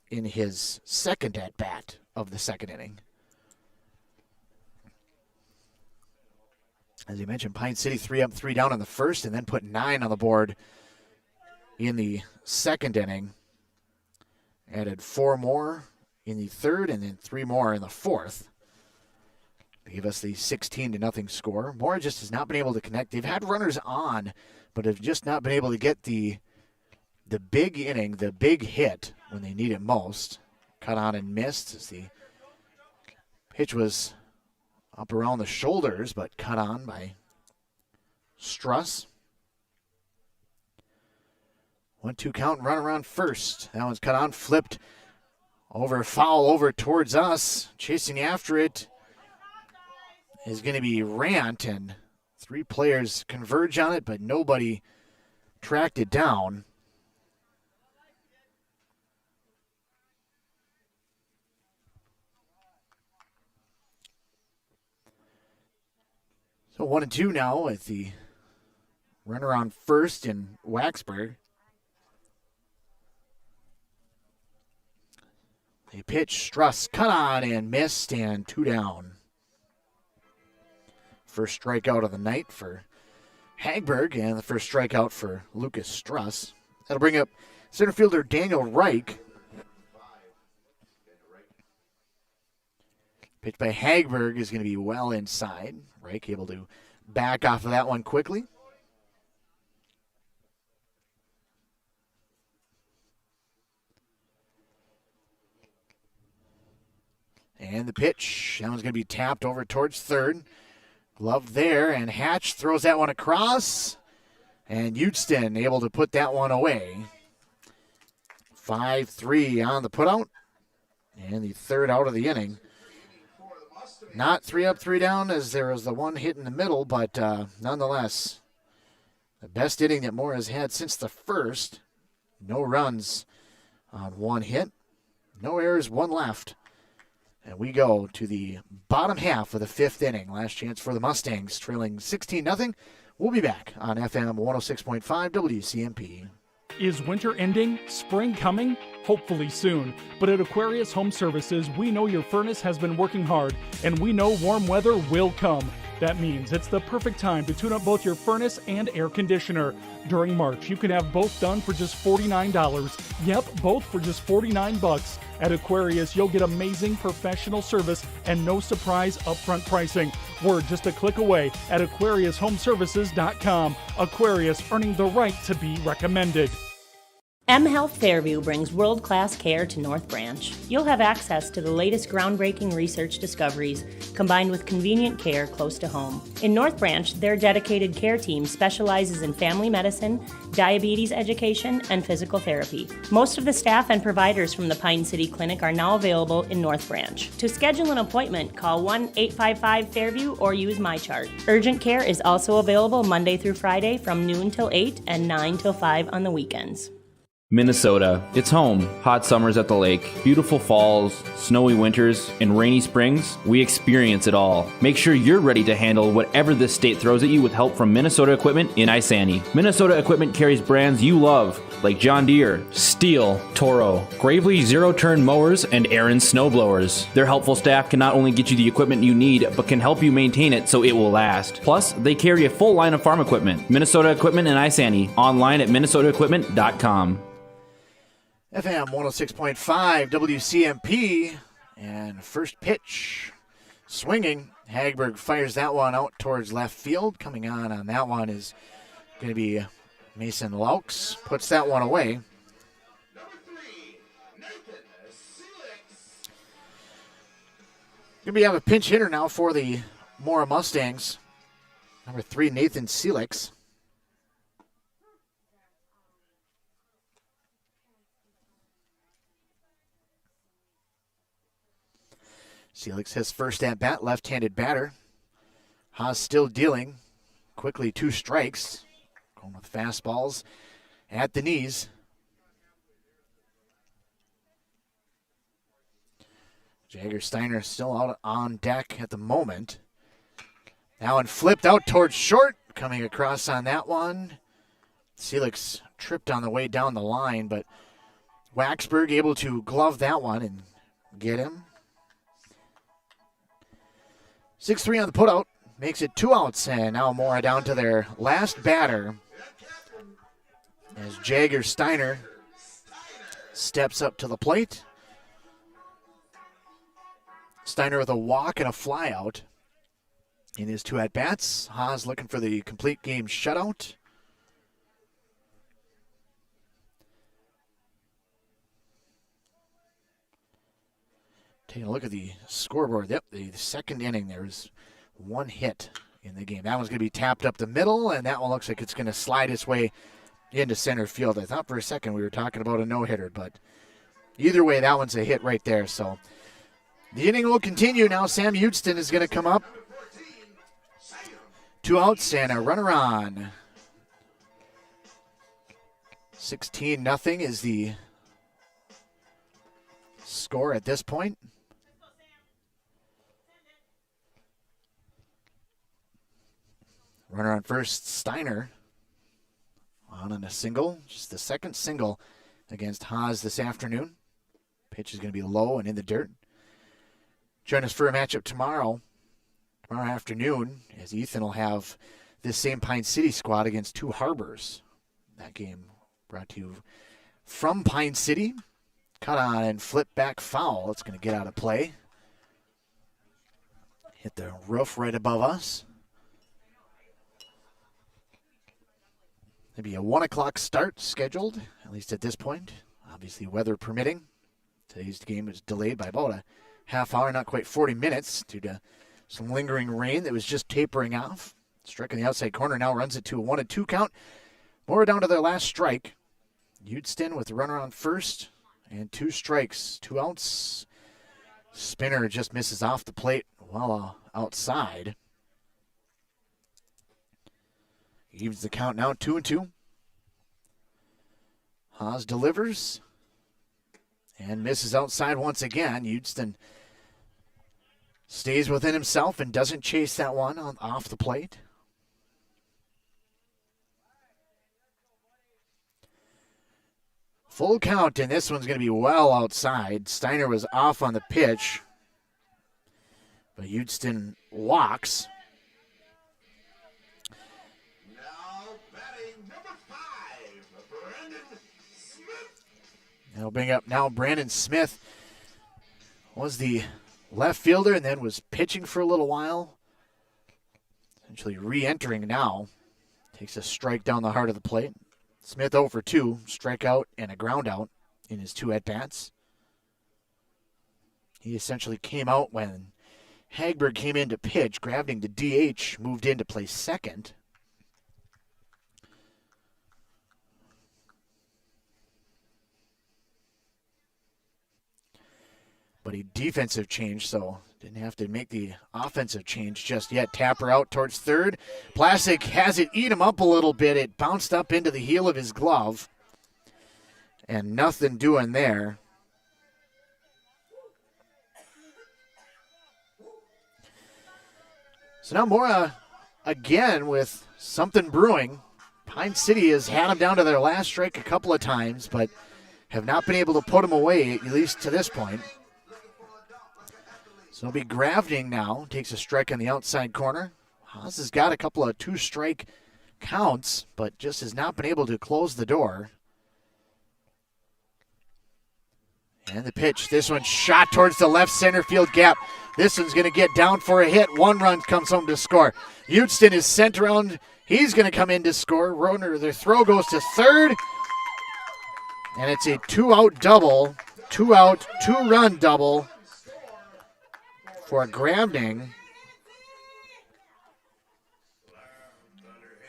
in his second at-bat of the second inning. As you mentioned, Pine City 3 up, 3 down in the first, and then put 9 on the board in the second inning. Added 4 more in the third, and then 3 more in the fourth. They give us the 16-0 score. Mora just has not been able to connect. They've had runners on, but have just not been able to get the big inning, the big hit when they need it most. Cut on and missed as the pitch was up around the shoulders, but cut on by Struss. 1-2 count and run around first. That one's cut on, flipped over, foul over towards us. Chasing after it is going to be Rant, and 3 players converge on it, but nobody tracked it down. So 1-2 now with the runner on first in Waxburg. The pitch, Struss cut on and missed, and 2 down. First strikeout of the night for Hagberg, and the first strikeout for Lucas Struss. That'll bring up center fielder Daniel Reich. Pitch by Hagberg is going to be well inside. Reich able to back off of that one quickly. And the pitch, that one's going to be tapped over towards third. Glove there, and Hatch throws that one across. And Houston able to put that one away. 5-3 on the putout. And the third out of the inning. Not 3 up, 3 down, as there was the one hit in the middle, but nonetheless, the best inning that Mora has had since the first. No runs on 1 hit. No errors, 1 left. And we go to the bottom half of the 5th inning. Last chance for the Mustangs, trailing 16-0. We'll be back on FM 106.5 WCMP. Is winter ending? Spring coming? Hopefully soon. But at Aquarius Home Services, we know your furnace has been working hard, and we know warm weather will come. That means it's the perfect time to tune up both your furnace and air conditioner. During March, you can have both done for just $49. Yep, both for just $49. At Aquarius, you'll get amazing professional service and no surprise upfront pricing. We're just a click away at AquariusHomeservices.com. Aquarius, earning the right to be recommended. M Health Fairview brings world-class care to North Branch. You'll have access to the latest groundbreaking research discoveries, combined with convenient care close to home. In North Branch, their dedicated care team specializes in family medicine, diabetes education, and physical therapy. Most of the staff and providers from the Pine City Clinic are now available in North Branch. To schedule an appointment, call 1-855-FAIRVIEW or use MyChart. Urgent care is also available Monday through Friday from noon till 8 and 9 till 5 on the weekends. Minnesota. It's home. Hot summers at the lake, beautiful falls, snowy winters, and rainy springs. We experience it all. Make sure you're ready to handle whatever this state throws at you with help from Minnesota Equipment in Isani. Minnesota Equipment carries brands you love, like John Deere, Steel, Toro, Gravely zero-turn mowers, and Aaron snowblowers. Their helpful staff can not only get you the equipment you need, but can help you maintain it so it will last. Plus, they carry a full line of farm equipment. Minnesota Equipment in Isani. Online at minnesotaequipment.com. FM 106.5 WCMP, and first pitch, swinging. Hagberg fires that one out towards left field. Coming on that one is going to be Mason Laux. Puts that one away. Going to have a pinch hitter now for the Mora Mustangs. Number 3, Nathan Selix. Selix his first at bat, left-handed batter. Haas still dealing. Quickly 2 strikes. Going with fastballs at the knees. Jagger Steiner still out on deck at the moment. That one flipped out towards short. Coming across on that one. Selix tripped on the way down the line, but Waxberg able to glove that one and get him. 6-3 on the putout, makes it 2 outs, and now Mora down to their last batter as Jagger Steiner steps up to the plate. Steiner with a walk and a flyout in his 2 at-bats. Haas looking for the complete game shutout. Taking a look at the scoreboard. Yep, the second inning, there was 1 hit in the game. That one's going to be tapped up the middle, and that one looks like it's going to slide its way into center field. I thought for a second we were talking about a no-hitter, but either way, that one's a hit right there. So the inning will continue. Now Sam Houston is going to come up. 2 outs and a runner on. 16-0 is the score at this point. Runner on first, Steiner. On a single, just the second single against Haas this afternoon. Pitch is going to be low and in the dirt. Join us for a matchup tomorrow afternoon, as Ethan will have this same Pine City squad against Two Harbors. That game brought to you from Pine City. Cut on and flip back foul. It's going to get out of play. Hit the roof right above us. Maybe a 1 o'clock start scheduled, at least at this point. Obviously, weather permitting. Today's game was delayed by about a half hour, not quite 40 minutes, due to some lingering rain that was just tapering off. Strike in the outside corner now runs it to a 1-2 count. Mora down to their last strike. Udston with the runner on first and 2 strikes, 2 outs. Spinner just misses off the plate while outside. Evens the count now, 2-2. Haas delivers and misses outside once again. Udston stays within himself and doesn't chase that one off the plate. Full count, and this one's going to be well outside. Steiner was off on the pitch, but Udston walks. They'll bring up now Brandon Smith. Was the left fielder and then was pitching for a little while. Essentially re-entering now. Takes a strike down the heart of the plate. Smith 0 for 2, strikeout and a ground out in his 2 at-bats. He essentially came out when Hagberg came in to pitch, grabbed him to DH, moved in to play second. But a defensive change, so didn't have to make the offensive change just yet. Tapper out towards third. Plasik has it eat him up a little bit. It bounced up into the heel of his glove. And nothing doing there. So now Mora again with something brewing. Pine City has had him down to their last strike a couple of times, but have not been able to put him away, at least to this point. So it'll be Gravding now. Takes a strike on the outside corner. Haas has got a couple of 2-strike counts, but just has not been able to close the door. And the pitch. This one shot towards the left center field gap. This one's going to get down for a hit. 1 run comes home to score. Udston is sent around. He's going to come in to score. Roner, their throw goes to third. And it's a 2-out double. 2-out, 2-run double for Gravding.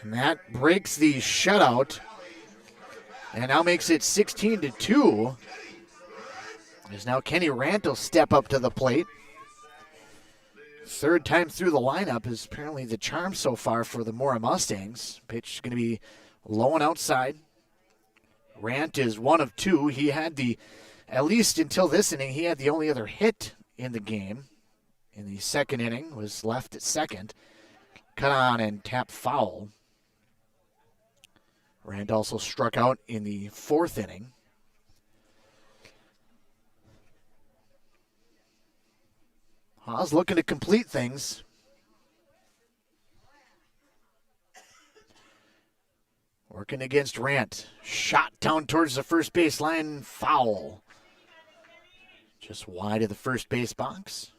And that breaks the shutout. And now makes it 16-2. As now Kenny Rant will step up to the plate. Third time through the lineup is apparently the charm so far for the Mora Mustangs. Pitch is going to be low and outside. Rant is 1 of 2. He had at least until this inning, he had the only other hit in the game. In the second inning, was left at second. Cut on and tap foul. Rand also struck out in the 4th inning. Haas looking to complete things. Working against Rant. Shot down towards the first base line. Foul. Just wide of the first base box.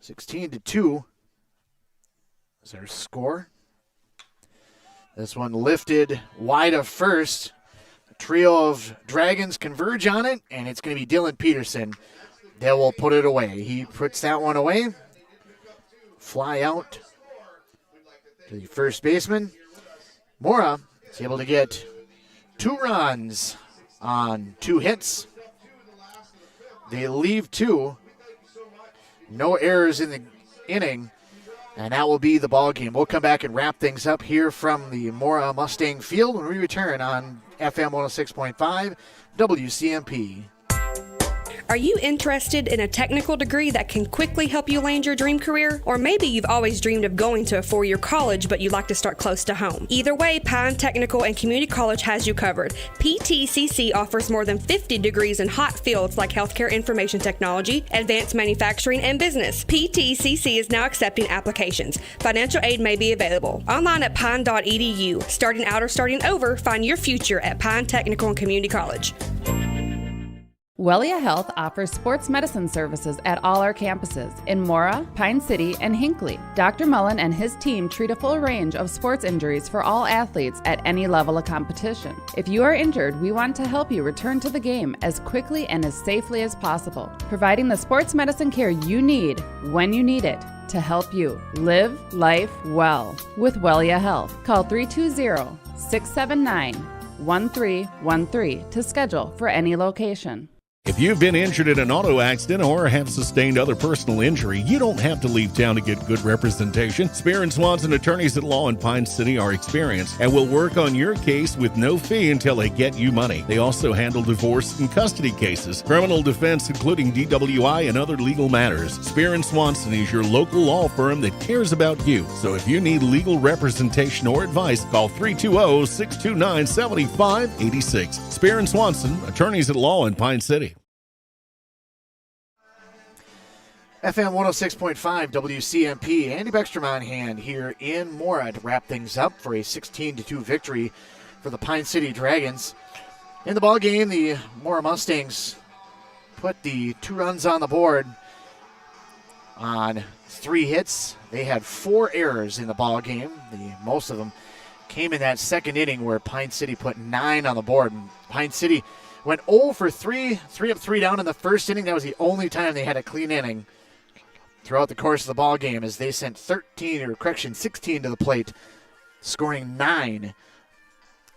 16-2 is our score. This one lifted wide of first. A trio of Dragons converge on it, and it's going to be Dylan Peterson. They will put it away. He puts that one away. Fly out to the first baseman. Mora is able to get 2 runs on 2 hits. They leave 2. No errors in the inning, and that will be the ball game. We'll come back and wrap things up here from the Mora Mustang Field when we return on FM 106.5 WCMP. Are you interested in a technical degree that can quickly help you land your dream career? Or maybe you've always dreamed of going to a four-year college, but you'd like to start close to home. Either way, Pine Technical and Community College has you covered. PTCC offers more than 50 degrees in hot fields like healthcare information technology, advanced manufacturing, and business. PTCC is now accepting applications. Financial aid may be available. Online at pine.edu. Starting out or starting over, find your future at Pine Technical and Community College. Wellia Health offers sports medicine services at all our campuses in Mora, Pine City, and Hinckley. Dr. Mullen and his team treat a full range of sports injuries for all athletes at any level of competition. If you are injured, we want to help you return to the game as quickly and as safely as possible, providing the sports medicine care you need when you need it to help you live life well with Wellia Health. Call 320-679-1313 to schedule for any location. If you've been injured in an auto accident or have sustained other personal injury, you don't have to leave town to get good representation. Spear & Swanson attorneys at law in Pine City are experienced and will work on your case with no fee until they get you money. They also handle divorce and custody cases, criminal defense, including DWI and other legal matters. Spear & Swanson is your local law firm that cares about you. So if you need legal representation or advice, call 320-629-7586. Spear & Swanson, attorneys at law in Pine City. FM 106.5 WCMP. Andy Beckstrom on hand here in Mora to wrap things up for a 16-2 victory for the Pine City Dragons. In the ball game, the Mora Mustangs put the 2 runs on the board on 3 hits. They had 4 errors in the ball game. Most of them came in that second inning where Pine City put 9 on the board. And Pine City went 0 for 3, 3 up, 3 down in the first inning. That was the only time they had a clean inning throughout the course of the ball game, as they sent 16 to the plate, scoring 9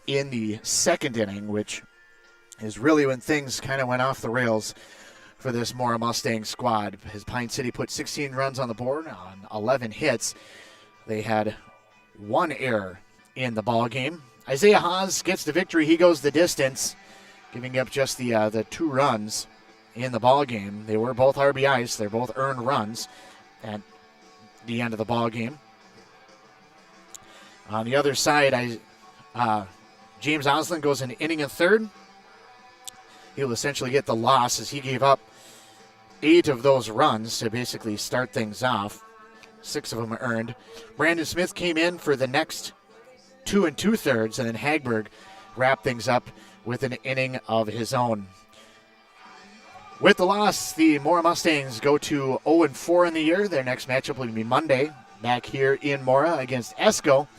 in the second inning, which is really when things kind of went off the rails for this Mora Mustang squad. As Pine City put 16 runs on the board on 11 hits, they had 1 error in the ball game. Isaiah Haas gets the victory. He goes the distance, giving up just the 2 runs in the ball game. They were both RBIs. They're both earned runs at the end of the ball game. On the other side, James Oslin goes an inning and third. He'll essentially get the loss as he gave up 8 of those runs to basically start things off. 6 of them earned. Brandon Smith came in for the next 2 2/3, and then Hagberg wrapped things up with an inning of his own. With the loss, the Mora Mustangs go to 0-4 in the year. Their next matchup will be Monday, back here in Mora against Esco.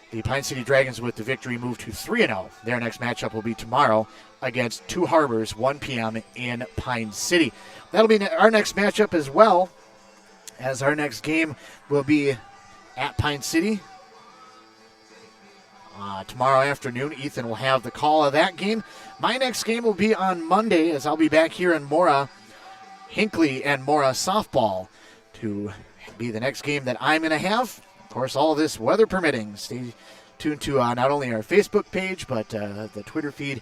The Pine City Dragons, with the victory, move to 3-0. Their next matchup will be tomorrow against Two Harbors, 1 p.m. in Pine City. That'll be our next matchup as well, as our next game will be at Pine City. Tomorrow afternoon, Ethan will have the call of that game. My next game will be on Monday, as I'll be back here in Mora, Hinckley and Mora softball to be the next game that I'm going to have. Of course, all of this weather permitting. Stay tuned to not only our Facebook page, but the Twitter feed,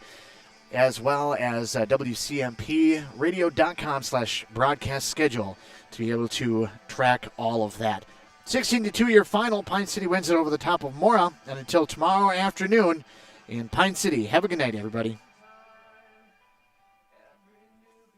as well as WCMPradio.com/broadcast schedule to be able to track all of that. 16-2 your final. Pine City wins it over the top of Mora. And until tomorrow afternoon in Pine City, have a good night, everybody.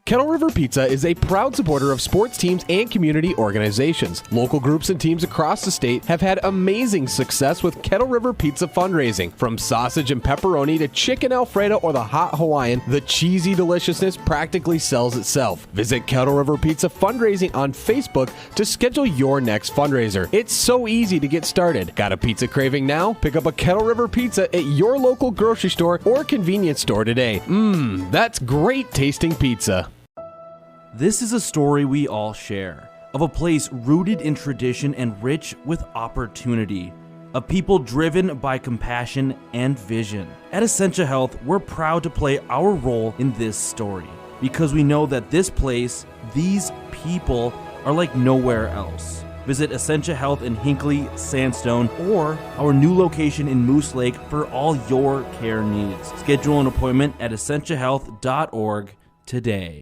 Kettle River Pizza is a proud supporter of sports teams and community organizations. Local groups and teams across the state have had amazing success with Kettle River Pizza fundraising. From sausage and pepperoni to chicken Alfredo or the hot Hawaiian, the cheesy deliciousness practically sells itself. Visit Kettle River Pizza fundraising on Facebook to schedule your next fundraiser. It's so easy to get started. Got a pizza craving now? Pick up a Kettle River Pizza at your local grocery store or convenience store today. That's great tasting pizza. This is a story we all share, of a place rooted in tradition and rich with opportunity, of people driven by compassion and vision. At Essentia Health, we're proud to play our role in this story, because we know that this place, these people, are like nowhere else. Visit Essentia Health in Hinckley, Sandstone, or our new location in Moose Lake for all your care needs. Schedule an appointment at essentiahealth.org today.